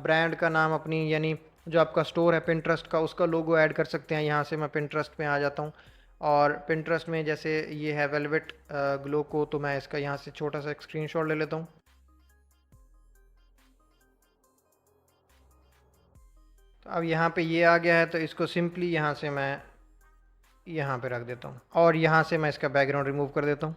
ब्रांड का नाम, अपनी यानी जो आपका स्टोर है पिंटरेस्ट का उसका लोगो ऐड कर सकते हैं। यहाँ से मैं पिंटरेस्ट में आ जाता हूँ और पिंटरेस्ट में जैसे ये है वेलवेट ग्लो को, तो मैं इसका यहाँ से छोटा सा एक स्क्रीनशॉट ले लेता हूँ। तो अब यहाँ पे ये आ गया है तो इसको सिंपली यहाँ से मैं यहाँ पे रख देता हूँ और यहाँ से मैं इसका बैकग्राउंड रिमूव कर देता हूँ।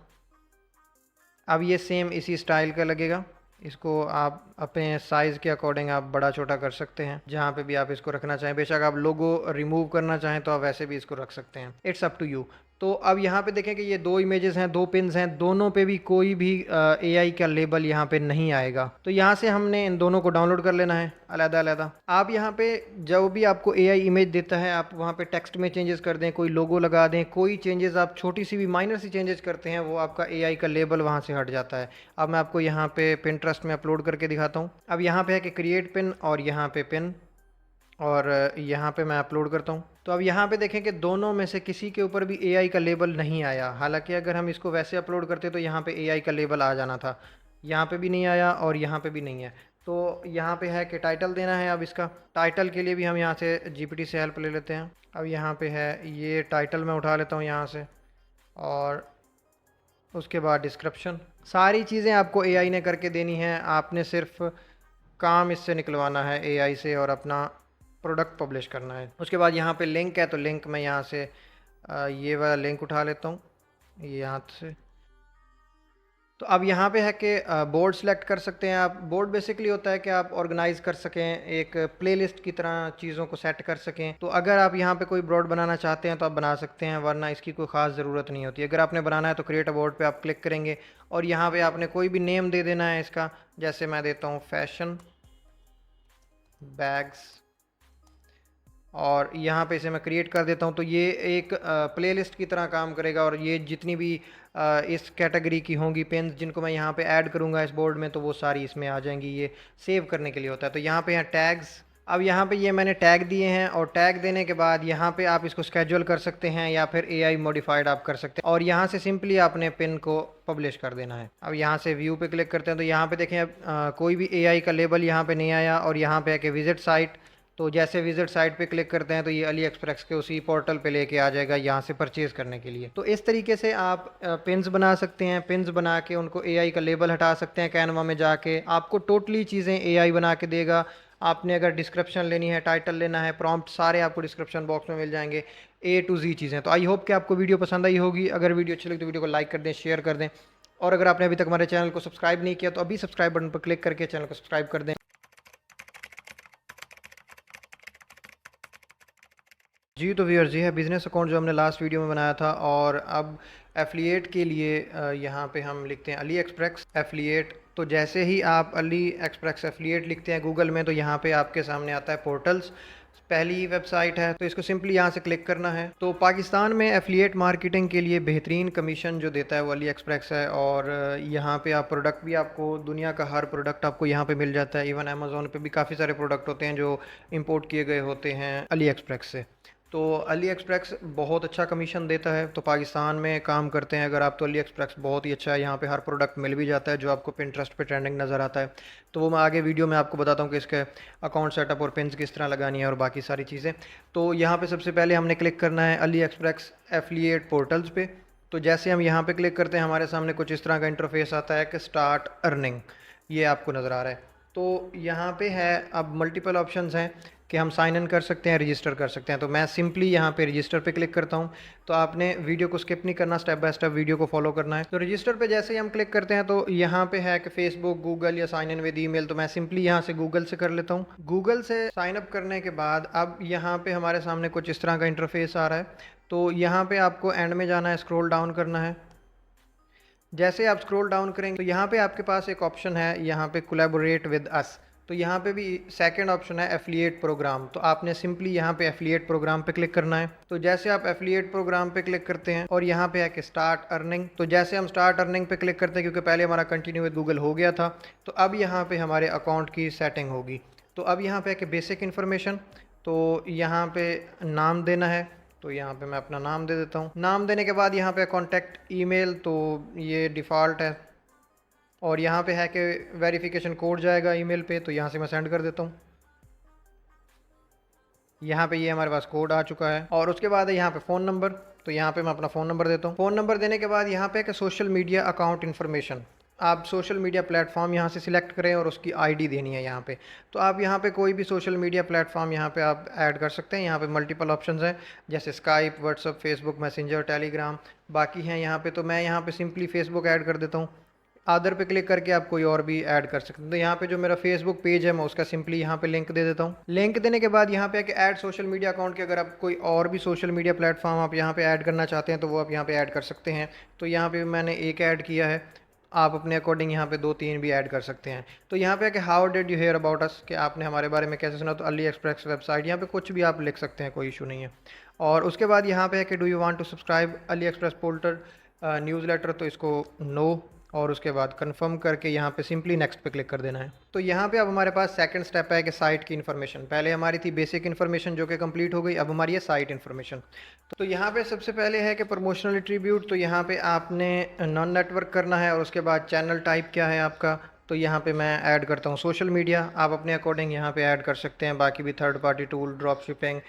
अब ये सेम इसी स्टाइल का लगेगा। इसको आप अपने साइज़ के अकॉर्डिंग आप बड़ा छोटा कर सकते हैं जहाँ पे भी आप इसको रखना चाहें। बेशक आप लोगो रिमूव करना चाहें तो आप वैसे भी इसको रख सकते हैं। It's up to you. तो अब यहाँ पे देखें कि ये 2 इमेजेस हैं, 2 पिन्स हैं, दोनों पे भी कोई भी एआई का लेबल यहाँ पे नहीं आएगा। तो यहाँ से हमने इन दोनों को डाउनलोड कर लेना है अलग-अलग। आप यहाँ पे जब भी आपको एआई इमेज देता है आप वहाँ पे टेक्स्ट में चेंजेस कर दें, कोई लोगो लगा दें, कोई चेंजेस आप छोटी सी भी माइनर सी चेंजेस करते हैं वो आपका एआई का लेबल वहाँ से हट जाता है। अब मैं आपको यहाँ पे पिंटरेस्ट में अपलोड करके दिखाता हूँ। अब यहाँ पे है कि क्रिएट पिन और यहाँ पे पिन और यहाँ पे मैं अपलोड करता हूँ। तो अब यहाँ पे देखें कि दोनों में से किसी के ऊपर भी एआई का लेबल नहीं आया। हालांकि अगर हम इसको वैसे अपलोड करते तो यहाँ पे एआई का लेबल आ जाना था। यहाँ पे भी नहीं आया और यहाँ पे भी नहीं है। तो यहाँ पे है कि टाइटल देना है। अब इसका टाइटल के लिए भी हम यहाँ से जीपीटी से हेल्प ले लेते हैं। अब यहाँ पे है ये टाइटल मैं उठा लेता हूँ यहाँ से और उसके बाद डिस्क्रिप्शन। सारी चीज़ें आपको एआई ने करके देनी है, आपने सिर्फ काम इससे निकलवाना है एआई से और अपना प्रोडक्ट पब्लिश करना है। उसके बाद यहाँ पे लिंक है तो लिंक मैं यहाँ से ये वाला लिंक उठा लेता हूँ ये यहाँ से। तो अब यहाँ पे है कि बोर्ड सेलेक्ट कर सकते हैं आप। बोर्ड बेसिकली होता है कि आप ऑर्गेनाइज कर सकें, एक प्लेलिस्ट की तरह चीज़ों को सेट कर सकें। तो अगर आप यहाँ पे कोई बोर्ड बनाना चाहते हैं तो आप बना सकते हैं, वरना इसकी कोई ख़ास ज़रूरत नहीं होती। अगर आपने बनाना है तो क्रिएट अ बोर्ड पे आप क्लिक करेंगे और यहाँ पे आपने कोई भी नेम दे देना है इसका। जैसे मैं देता हूँ फैशन बैग्स और यहाँ पे इसे मैं क्रिएट कर देता हूँ। तो ये एक प्लेलिस्ट की तरह काम करेगा और ये जितनी भी इस कैटेगरी की होंगी पेन्स जिनको मैं यहाँ पे ऐड करूँगा इस बोर्ड में तो वो सारी इसमें आ जाएंगी। ये सेव करने के लिए होता है। तो यहाँ पे हैं टैग्स। अब यहाँ पे ये मैंने टैग दिए हैं और टैग देने के बाद यहाँ पे आप इसको स्केड्यूल कर सकते हैं या फिर एआई मॉडिफाइड आप कर सकते हैं और यहाँ से सिंपली आपने पिन को पब्लिश कर देना है। अब यहाँ से व्यू पे क्लिक करते हैं तो यहाँ पे देखें अब कोई भी एआई का लेबल यहाँ पे नहीं आया और यहाँ पे है कि विजिट साइट। तो जैसे विजिट साइट पे क्लिक करते हैं तो ये अली एक्सप्रेस के उसी पोर्टल पे लेके आ जाएगा यहाँ से परचेज़ करने के लिए। तो इस तरीके से आप पिन्स बना सकते हैं। पिन्स बना के उनको एआई का लेबल हटा सकते हैं कैनवा में जाके, आपको टोटली चीज़ें एआई बना के देगा। आपने अगर डिस्क्रिप्शन लेनी है, टाइटल लेना है, प्रॉम्प्ट सारे आपको डिस्क्रिप्शन बॉक्स में मिल जाएंगे, ए टू जी चीज़ें। तो आई होप कि आपको वीडियो पसंद आई होगी। अगर वीडियो अच्छी लगी तो वीडियो को लाइक कर दें, शेयर कर दें, और अगर आपने अभी तक हमारे चैनल को सब्सक्राइब नहीं किया तो अभी सब्सक्राइब बटन पर क्लिक करके चैनल को सब्सक्राइब कर दें। जी तो व्यूअर्स, ये है बिज़नेस अकाउंट जो हमने लास्ट वीडियो में बनाया था, और अब एफिलिएट के लिए यहाँ पे हम लिखते हैं अली एक्सप्रेस एफिलिएट। तो जैसे ही आप अली एक्सप्रेस एफिलिएट लिखते हैं गूगल में तो यहाँ पे आपके सामने आता है पोर्टल्स, पहली वेबसाइट है। तो इसको सिंपली यहाँ से क्लिक करना है। तो पाकिस्तान में एफिलिएट मार्केटिंग के लिए बेहतरीन कमीशन जो देता है वो अली एक्सप्रेस है, और यहाँ पे आप प्रोडक्ट भी, आपको दुनिया का हर प्रोडक्ट आपको यहाँ पे मिल जाता है। इवन अमेज़ोन पे भी काफ़ी सारे प्रोडक्ट होते हैं जो इंपोर्ट किए गए होते हैं अली एक्सप्रेस से। तो अली एक्सप्रेस बहुत अच्छा कमीशन देता है। तो पाकिस्तान में काम करते हैं अगर आप, तो अली एक्सप्रेस बहुत ही अच्छा है। यहाँ पे हर प्रोडक्ट मिल भी जाता है जो आपको पिंटरेस्ट पे ट्रेंडिंग नज़र आता है। तो वो मैं आगे वीडियो में आपको बताता हूँ कि इसके अकाउंट सेटअप और पिन्स किस तरह लगानी है और बाकी सारी चीज़ें। तो यहाँ पे सबसे पहले हमने क्लिक करना है अली एक्सप्रेस एफिलिएट पोर्टल्स पे। तो जैसे हम यहाँ पे क्लिक करते हैं हमारे सामने कुछ इस तरह का इंटरफेस आता है कि स्टार्ट अर्निंग, ये आपको नज़र आ रहा है। तो यहाँ पे है, अब मल्टीपल ऑप्शंस हैं कि हम साइन इन कर सकते हैं, रजिस्टर कर सकते हैं। तो मैं सिंपली यहाँ पे रजिस्टर पे क्लिक करता हूँ। तो आपने वीडियो को स्किप नहीं करना, स्टेप बाय स्टेप वीडियो को फॉलो करना है। तो रजिस्टर पे जैसे ही हम क्लिक करते हैं तो यहाँ पे है कि फेसबुक, गूगल या साइन इन विद ईमेल। तो मैं सिंपली यहाँ से गूगल से कर लेता हूँ। गूगल से साइन अप करने के बाद अब यहाँ पे हमारे सामने कुछ इस तरह का इंटरफेस आ रहा है। तो यहाँ पे आपको एंड में जाना है, स्क्रॉल डाउन करना है। जैसे आप स्क्रॉल डाउन करेंगे तो यहाँ पे आपके पास एक ऑप्शन है, यहाँ पे कोलैबोरेट विद अस। तो यहाँ पे भी सेकंड ऑप्शन है एफिलिएट प्रोग्राम। तो आपने सिंपली यहाँ पे एफिलिएट प्रोग्राम पे क्लिक करना है। तो जैसे आप एफिलिएट प्रोग्राम पे क्लिक करते हैं और यहाँ पे है कि स्टार्ट अर्निंग, तो जैसे हम स्टार्ट अर्निंग पे क्लिक करते हैं, क्योंकि पहले हमारा कंटिन्यू विद गूगल हो गया था, तो अब यहाँ पे हमारे अकाउंट की सेटिंग होगी। तो अब यहाँ पे है कि बेसिक इन्फॉर्मेशन, तो यहाँ पे नाम देना है। तो यहाँ पे मैं अपना नाम दे देता हूँ। नाम देने के बाद यहाँ पे कॉन्टैक्ट ईमेल, तो ये डिफ़ॉल्ट है, और यहाँ पे है कि वेरिफिकेशन कोड जाएगा ईमेल पे, तो यहाँ से मैं सेंड कर देता हूँ। यहाँ पे ये हमारे पास कोड आ चुका है। और उसके बाद है यहाँ पे फ़ोन नंबर, तो यहाँ पे मैं अपना फ़ोन नंबर देता हूँ। फ़ोन नंबर देने के बाद यहाँ पे है कि सोशल मीडिया अकाउंट इन्फॉर्मेशन, आप सोशल मीडिया प्लेटफॉर्म यहाँ से सिलेक्ट करें और उसकी आईडी देनी है यहाँ पे। तो आप यहाँ पे कोई भी सोशल मीडिया प्लेटफॉर्म यहाँ पे आप ऐड कर सकते हैं। यहाँ पे मल्टीपल ऑप्शंस हैं, जैसे Skype, WhatsApp, Facebook Messenger, Telegram, बाकी हैं यहाँ पे। तो मैं यहाँ पे सिंपली फेसबुक ऐड कर देता हूँ। आदर पे क्लिक करके आप कोई और भी ऐड कर सकते हैं। तो यहाँ पे जो मेरा फेसबुक पेज है मैं उसका सिंपली यहाँ पे लिंक दे देता हूँ। लिंक देने के बाद यहाँ पे है कि ऐड सोशल मीडिया अकाउंट के, अगर आप कोई और भी सोशल मीडिया प्लेटफॉर्म आप यहाँ पे ऐड करना चाहते हैं तो वो आप यहाँ पे ऐड कर सकते हैं। तो यहाँ पे मैंने एक ऐड किया है, आप अपने अकॉर्डिंग यहाँ पे 2-3 भी ऐड कर सकते हैं। तो यहाँ पे है कि how did you hear about us, कि आपने हमारे बारे में कैसे सुना। तो अली एक्सप्रेस वेबसाइट, यहाँ पे कुछ भी आप लिख सकते हैं, कोई इशू नहीं है। और उसके बाद यहाँ पे है कि do you want to subscribe AliExpress portal newsletter, तो इसको नो, और उसके बाद कंफर्म करके यहाँ पे सिंपली नेक्स्ट पे क्लिक कर देना है। तो यहाँ पे अब हमारे पास सेकंड स्टेप है कि साइट की इन्फॉर्मेशन। पहले हमारी थी बेसिक इन्फॉर्मेशन जो कि कंप्लीट हो गई, अब हमारी है साइट इन्फॉर्मेशन। तो यहाँ पे सबसे पहले है कि प्रमोशनल एट्रीब्यूट, तो यहाँ पे आपने नॉन नेटवर्क करना है, और उसके बाद चैनल टाइप क्या है आपका। तो यहाँ पे मैं ऐड करता हूँ सोशल मीडिया, आप अपने अकॉर्डिंग यहाँ पे ऐड कर सकते हैं। बाकी भी third party tool, drop shipping,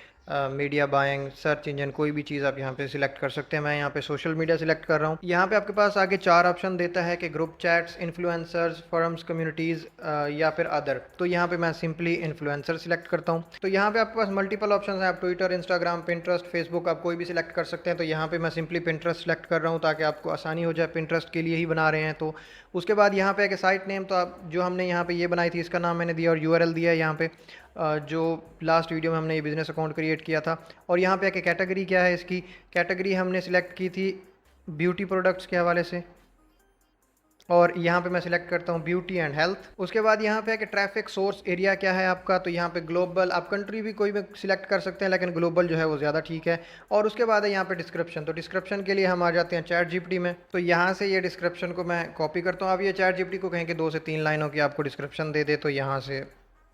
media buying, search engine, कोई भी चीज़ आप यहाँ पे सिलेक्ट कर सकते हैं। मैं यहाँ पे सोशल मीडिया सिलेक्ट कर रहा हूँ। यहाँ पे आपके पास आगे 4 ऑप्शन देता है कि group chats, influencers, forums, communities या फिर अदर। तो यहाँ पे मैं सिंपली इन्फ्लुएंसर सिलेक्ट करता हूँ। तो यहाँ पे आपके पास मल्टीपल ऑप्शन है, आप ट्विटर, इंस्टाग्राम, पिंटरेस्ट, फेसबुक, आप कोई भी सिलेक्ट कर सकते हैं। तो यहाँ पे मैं सिंपली पिंटरेस्ट सिलेक्ट कर रहा हूँ ताकि आपको आसानी हो जाए, पिंटरेस्ट के लिए ही बना रहे हैं। तो उसके बाद यहाँ पे है कि साइट नेम, तो आप जो हमने यहाँ पे ये बनाई थी इसका नाम मैंने दिया, और यूआरएल दिया है यहाँ पे, जो लास्ट वीडियो में हमने ये बिज़नेस अकाउंट क्रिएट किया था। और यहाँ पे है कि कैटेगरी क्या है, इसकी कैटेगरी हमने सिलेक्ट की थी ब्यूटी प्रोडक्ट्स के हवाले से, और यहाँ पे मैं सिलेक्ट करता हूँ ब्यूटी एंड हेल्थ। उसके बाद यहाँ पे है कि ट्रैफिक सोर्स एरिया क्या है आपका, तो यहाँ पे ग्लोबल, आप कंट्री भी कोई भी सिलेक्ट कर सकते हैं, लेकिन ग्लोबल जो है वो ज़्यादा ठीक है। और उसके बाद है यहाँ पे डिस्क्रिप्शन, तो डिस्क्रिप्शन के लिए हम आ जाते हैं चैट जीपीटी में। तो यहाँ से ये डिस्क्रिप्शन को मैं कॉपी करता हूँ। अब ये चैट जीपीटी को कहें कि 2 से 3 लाइनों की आपको डिस्क्रिप्शन दे दे, तो यहाँ से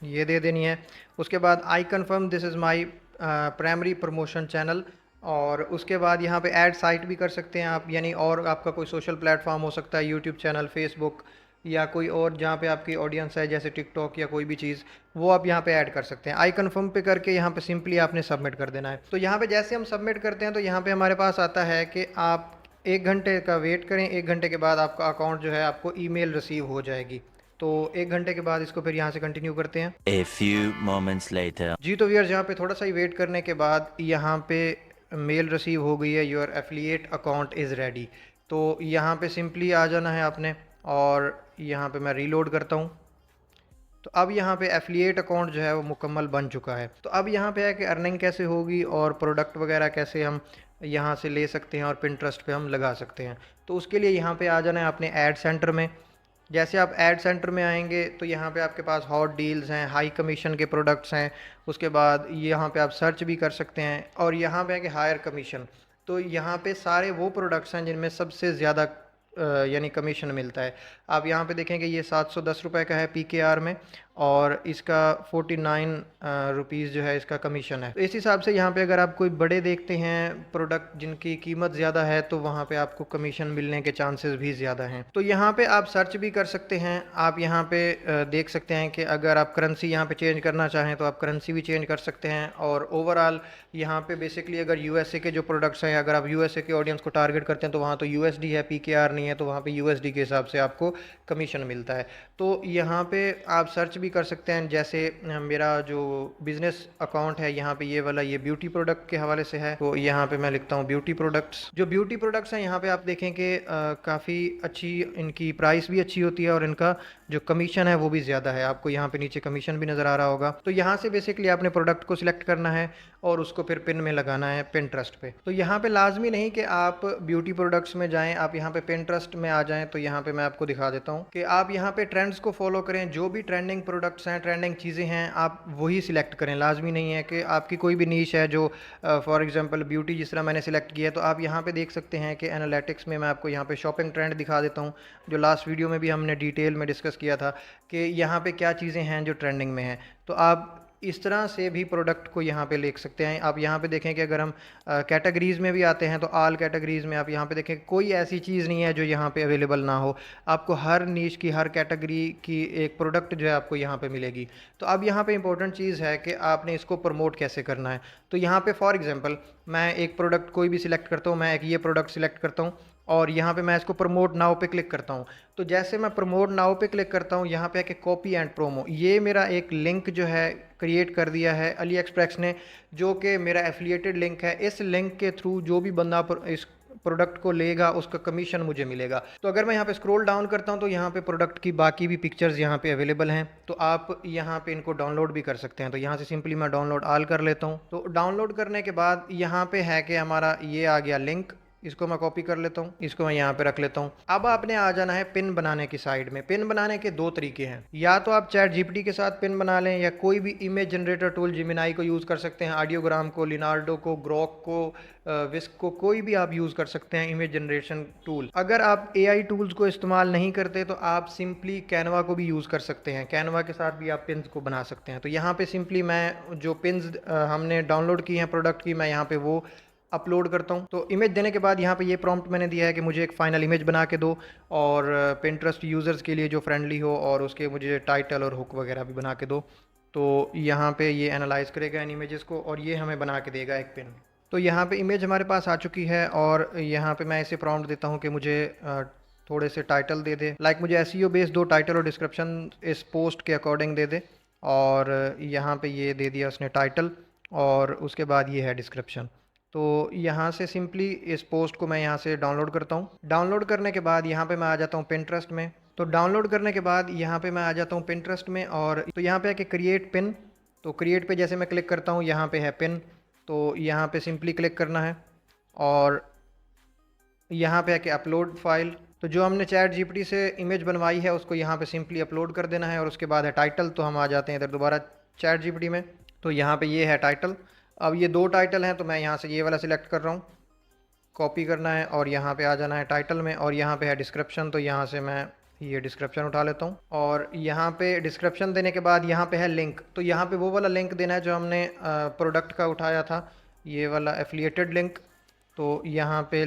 ये दे देनी है। उसके बाद I confirm this is my primary promotion channel, और उसके बाद यहाँ पे ऐड साइट भी कर सकते हैं आप, यानी और आपका कोई सोशल प्लेटफॉर्म हो सकता है, यूट्यूब चैनल, फेसबुक, या कोई और जहाँ पे आपकी ऑडियंस है, जैसे टिकटॉक या कोई भी चीज़, वो आप यहाँ पे ऐड कर सकते हैं। आई कन्फर्म पे करके यहाँ पे सिंपली आपने सबमिट कर देना है। तो यहाँ पे जैसे हम सबमिट करते हैं तो यहाँ पे हमारे पास आता है कि आप 1 घंटे का वेट करें, 1 घंटे के बाद आपका अकाउंट जो है आपको ईमेल रिसीव हो जाएगी। तो 1 घंटे के बाद इसको फिर यहाँ से कंटिन्यू करते हैं। A few moments later. जी तो व्यूअर्स, यहाँ पे थोड़ा सा ही वेट करने के बाद यहाँ पे मेल रिसीव हो गई है, your affiliate account is ready. तो यहाँ पे सिंपली आ जाना है आपने, और यहाँ पे मैं रीलोड करता हूँ। तो अब यहाँ पे एफिलिएट अकाउंट जो है वो मुकम्मल बन चुका है। तो अब यहाँ पे है कि अर्निंग कैसे होगी और प्रोडक्ट वगैरह कैसे हम यहाँ से ले सकते हैं और पिंटरेस्ट पे हम लगा सकते हैं। तो उसके लिए यहाँ पे आ जाना है अपने ऐड सेंटर में। जैसे आप ऐड सेंटर में आएंगे तो यहाँ पे आपके पास हॉट डील्स हैं, हाई कमीशन के प्रोडक्ट्स हैं। उसके बाद यहाँ पे आप सर्च भी कर सकते हैं, और यहाँ पे है कि हायर कमीशन। तो यहाँ पे सारे वो प्रोडक्ट्स हैं जिनमें सबसे ज़्यादा यानी कमीशन मिलता है। आप यहाँ पे देखेंगे ये 710 रुपये का है PKR में, और इसका 49 रुपीज़ जो है इसका कमीशन है। तो इस हिसाब से यहाँ पे अगर आप कोई बड़े देखते हैं प्रोडक्ट जिनकी कीमत ज़्यादा है, तो वहाँ पे आपको कमीशन मिलने के चांसेस भी ज़्यादा हैं। तो यहाँ पे आप सर्च भी कर सकते हैं। आप यहाँ पे देख सकते हैं कि अगर आप करेंसी यहाँ पे चेंज करना चाहें तो आप करेंसी भी चेंज कर सकते हैं। और ओवरऑल यहाँ पे बेसिकली अगर USA के जो प्रोडक्ट्स हैं, अगर आप USA के ऑडियंस को टारगेट करते हैं तो वहाँ तो USD है, PKR नहीं है, तो वहाँ पे USD के हिसाब से आपको कमीशन मिलता है। तो यहाँ पे आप सर्च भी कर सकते हैं। जैसे मेरा जो बिज़नेस अकाउंट है यहाँ पे ये वाला, ये ब्यूटी प्रोडक्ट के हवाले से है, तो यहाँ पे मैं लिखता हूँ ब्यूटी प्रोडक्ट्स। जो ब्यूटी प्रोडक्ट्स हैं यहाँ पे आप देखें कि काफ़ी अच्छी इनकी प्राइस भी अच्छी होती है, और इनका जो कमीशन है वो भी ज़्यादा है। आपको यहाँ पे नीचे कमीशन भी नज़र आ रहा होगा। तो यहाँ से बेसिकली आपने प्रोडक्ट को सिलेक्ट करना है और उसको फिर पिन में लगाना है पिंटरेस्ट पे। तो यहाँ पे लाजमी नहीं कि आप ब्यूटी प्रोडक्ट्स में जाएं, आप यहाँ पे पिंटरेस्ट में आ जाएं। तो यहाँ पे मैं आपको दिखा देता हूँ कि आप यहाँ पे ट्रेंड्स को फॉलो करें। जो भी ट्रेंडिंग प्रोडक्ट्स हैं, ट्रेंडिंग चीज़ें हैं, आप वही सिलेक्ट करें। लाजमी नहीं है कि आपकी कोई भी नीश है जो फॉर एग्जांपल ब्यूटी जिस तरह मैंने सिलेक्ट किया है। तो आप यहाँ पे देख सकते हैं कि एनालिटिक्स में मैं आपको यहाँ पे शॉपिंग ट्रेंड दिखा देता हूँ, जो लास्ट वीडियो में भी हमने डिटेल में डिस्कस किया था कि यहाँ पे क्या चीज़ें हैं जो ट्रेंडिंग में हैं। तो आप इस तरह से भी प्रोडक्ट को यहाँ पे लिख सकते हैं। आप यहाँ पे देखें कि अगर हम कैटेगरीज़ में भी आते हैं तो ऑल कैटेगरीज़ में आप यहाँ पे देखें कोई ऐसी चीज़ नहीं है जो यहाँ पे अवेलेबल ना हो। आपको हर नीश की, हर कैटेगरी की एक प्रोडक्ट जो है आपको यहाँ पे मिलेगी। तो अब यहाँ पे इंपॉर्टेंट चीज़ है कि आपने इसको प्रमोट कैसे करना है। तो यहाँ पे फॉर एग्जांपल मैं एक प्रोडक्ट कोई भी सिलेक्ट करता हूँ, मैं एक ये प्रोडक्ट सिलेक्ट करता हूँ, और यहाँ पे मैं इसको प्रमोट नाउ पे क्लिक करता हूँ। तो जैसे मैं प्रमोट नाउ पे क्लिक करता हूँ, यहाँ पे है कि कॉपी एंड प्रोमो, ये मेरा एक लिंक जो है क्रिएट कर दिया है अली एक्सप्रेस ने, जो कि मेरा एफिलिएटेड लिंक है। इस लिंक के थ्रू जो भी बंदा इस प्रोडक्ट को लेगा उसका कमीशन मुझे मिलेगा। तो अगर मैं यहाँ पे स्क्रॉल डाउन करता हूँ तो यहाँ पे प्रोडक्ट की बाकी भी पिक्चर्स यहाँ पे अवेलेबल हैं। तो आप यहाँ पे इनको डाउनलोड भी कर सकते हैं। तो यहाँ से सिंपली मैं डाउनलोड ऑल कर लेता हूँ। तो डाउनलोड करने के बाद यहाँ पे है कि हमारा ये आ गया लिंक, इसको मैं कॉपी कर लेता हूँ, इसको मैं यहाँ पे रख लेता हूँ। अब आपने आ जाना है पिन बनाने की साइड में। पिन बनाने के दो तरीके हैं, या तो आप चैट जीपीटी के साथ पिन बना लें, या कोई भी इमेज जनरेटर टूल जिमिनाई को यूज़ कर सकते हैं, ऑडियोग्राम को, लिनार्डो को, ग्रोक को, विस्क को, कोई भी आप यूज़ कर सकते हैं इमेज जनरेशन टूल। अगर आप AI टूल्स को इस्तेमाल नहीं करते तो आप सिंपली कैनवा को भी यूज़ कर सकते हैं। कैनवा के साथ भी आप पिन्स को बना सकते हैं। तो यहाँ पे सिंपली मैं जो पिन्स हमने डाउनलोड की हैं प्रोडक्ट की, मैं यहाँ पे वो अपलोड करता हूँ। तो इमेज देने के बाद यहाँ पे ये प्रॉम्प्ट मैंने दिया है कि मुझे एक फाइनल इमेज बना के दो, और पिंटरेस्ट यूज़र्स के लिए जो फ्रेंडली हो, और उसके मुझे टाइटल और हुक वगैरह भी बना के दो। तो यहाँ पे ये एनालाइज करेगा इन इमेजेस को और ये हमें बना के देगा एक पिन। तो यहाँ पे इमेज हमारे पास आ चुकी है, और यहाँ पे मैं इसे प्रॉम्प्ट देता हूँ कि मुझे थोड़े से टाइटल दे दे, लाइक मुझे SEO बेस्ड दो टाइटल और डिस्क्रिप्शन इस पोस्ट के अकॉर्डिंग दे दे। और यहाँ पे ये दे दिया उसने टाइटल, और उसके बाद ये है डिस्क्रिप्शन। तो यहाँ से सिंपली इस पोस्ट को मैं यहाँ से डाउनलोड करता हूँ। डाउनलोड करने के बाद यहाँ पे मैं आ जाता हूँ पिंटरेस्ट में। तो डाउनलोड करने के बाद यहाँ पे मैं आ जाता हूँ पिंटरेस्ट में, और तो यहाँ पे है कि क्रिएट पिन। तो क्रिएट पे जैसे मैं क्लिक करता हूँ, यहाँ पे है पिन, तो यहाँ पे सिंपली क्लिक करना है, और यहाँ पे है कि अपलोड फाइल। तो जो हमने चैट जीपीटी से इमेज बनवाई है उसको यहाँ पे सिंपली अपलोड कर देना है। और उसके बाद है टाइटल। तो हम आ जाते हैं इधर दोबारा चैट जीपीटी में। तो यहाँ पे ये है टाइटल। अब ये दो टाइटल हैं, तो मैं यहाँ से ये वाला सिलेक्ट कर रहा हूँ, कॉपी करना है और यहाँ पे आ जाना है टाइटल में। और यहाँ पे है डिस्क्रिप्शन, तो यहाँ से मैं ये डिस्क्रिप्शन उठा लेता हूँ। और यहाँ पे डिस्क्रिप्शन देने के बाद यहाँ पे है लिंक। तो यहाँ पे वो वाला लिंक देना है जो हमने प्रोडक्ट का उठाया था, ये वाला एफिलिएटेड लिंक। तो यहाँ पे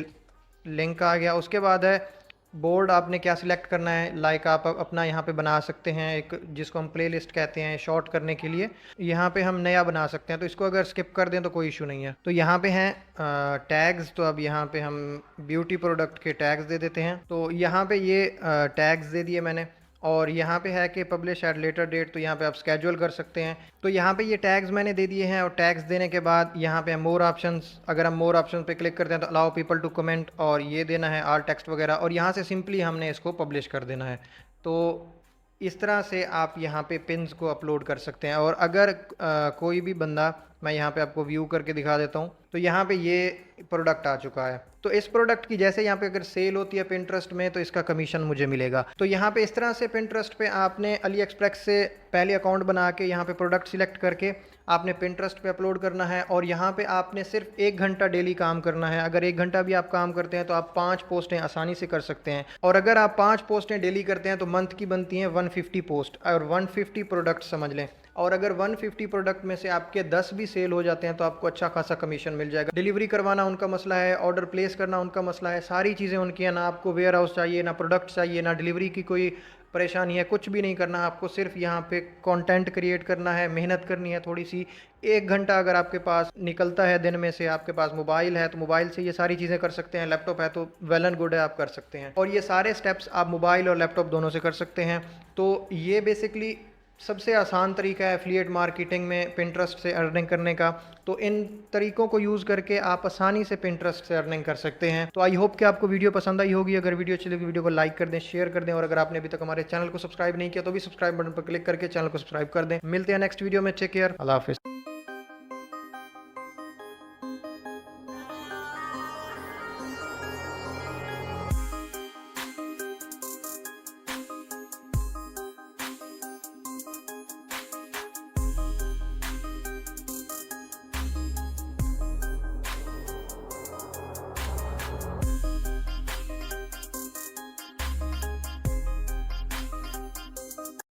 लिंक आ गया। उसके बाद है बोर्ड आपने क्या सिलेक्ट करना है, लाइक आप अपना यहाँ पे बना सकते हैं एक, जिसको हम प्लेलिस्ट कहते हैं शॉर्ट करने के लिए। यहाँ पे हम नया बना सकते हैं, तो इसको अगर स्किप कर दें तो कोई इशू नहीं है। तो यहाँ पे हैं टैग्स, तो अब यहाँ पे हम ब्यूटी प्रोडक्ट के टैग्स दे देते हैं। तो यहाँ पे ये टैग्स दे दिए मैंने, और यहाँ पे है कि पब्लिश एट लेटर डेट, तो यहाँ पे आप स्केड्यूल कर सकते हैं। तो यहाँ पे ये टैग्स मैंने दे दिए हैं, और टैग्स देने के बाद यहाँ पे मोर ऑप्शंस, अगर हम मोर ऑप्शन पे क्लिक करते हैं तो अलाउ पीपल टू कमेंट, और ये देना है आल टेक्स्ट वगैरह, और यहाँ से सिंपली हमने इसको पब्लिश कर देना है। तो इस तरह से आप यहाँ पे पिन्स को अपलोड कर सकते हैं। और अगर कोई भी बंदा, मैं यहाँ पे आपको व्यू करके दिखा देता हूँ, तो यहाँ पे ये प्रोडक्ट आ चुका है। तो इस प्रोडक्ट की जैसे यहाँ पे अगर सेल होती है पिंटरेस्ट में, तो इसका कमीशन मुझे मिलेगा। तो यहाँ पे इस तरह से पिंटरेस्ट पे आपने अली एक्सप्रेस से पहले अकाउंट बना के यहाँ पे प्रोडक्ट सिलेक्ट करके आपने पिंटरेस्ट पे अपलोड करना है, और यहाँ पे आपने सिर्फ 1 घंटा डेली काम करना है। अगर 1 घंटा भी आप काम करते हैं तो आप 5 पोस्टें आसानी से कर सकते हैं, और अगर आप 5 पोस्टें डेली करते हैं तो मंथ की बनती हैं 150 पोस्ट, और 150 प्रोडक्ट समझ लें। और अगर 150 प्रोडक्ट में से आपके 10 भी सेल हो जाते हैं तो आपको अच्छा खासा कमीशन मिल जाएगा। डिलीवरी करवाना उनका मसला है, ऑर्डर प्लेस करना उनका मसला है, सारी चीज़ें उनकी हैं। ना आपको वेयर हाउस चाहिए, ना प्रोडक्ट चाहिए, ना डिलीवरी की कोई परेशानी है, कुछ भी नहीं करना। आपको सिर्फ यहाँ पे कंटेंट क्रिएट करना है, मेहनत करनी है थोड़ी सी। 1 घंटा अगर आपके पास निकलता है दिन में से, आपके पास मोबाइल है तो मोबाइल से ये सारी चीज़ें कर सकते हैं, लैपटॉप है तो वेल एंड गुड है, आप कर सकते हैं। और ये सारे स्टेप्स आप मोबाइल और लैपटॉप दोनों से कर सकते हैं। तो ये बेसिकली सबसे आसान तरीका है एफिलिएट मार्केटिंग में पिंटरेस्ट से अर्निंग करने का। तो इन तरीकों को यूज़ करके आप आसानी से पिंटरेस्ट से अर्निंग कर सकते हैं। तो आई होप कि आपको वीडियो पसंद आई होगी। अगर वीडियो अच्छी लगी, वीडियो को लाइक कर दें, शेयर कर दें, और अगर आपने अभी तक हमारे चैनल को सब्सक्राइब नहीं किया तो भी सब्सक्राइब बटन पर क्लिक करके चैनल को सब्सक्राइब कर दें। मिलते हैं नेक्स्ट वीडियो में। टेक केयर, अल्लाह हाफिज़।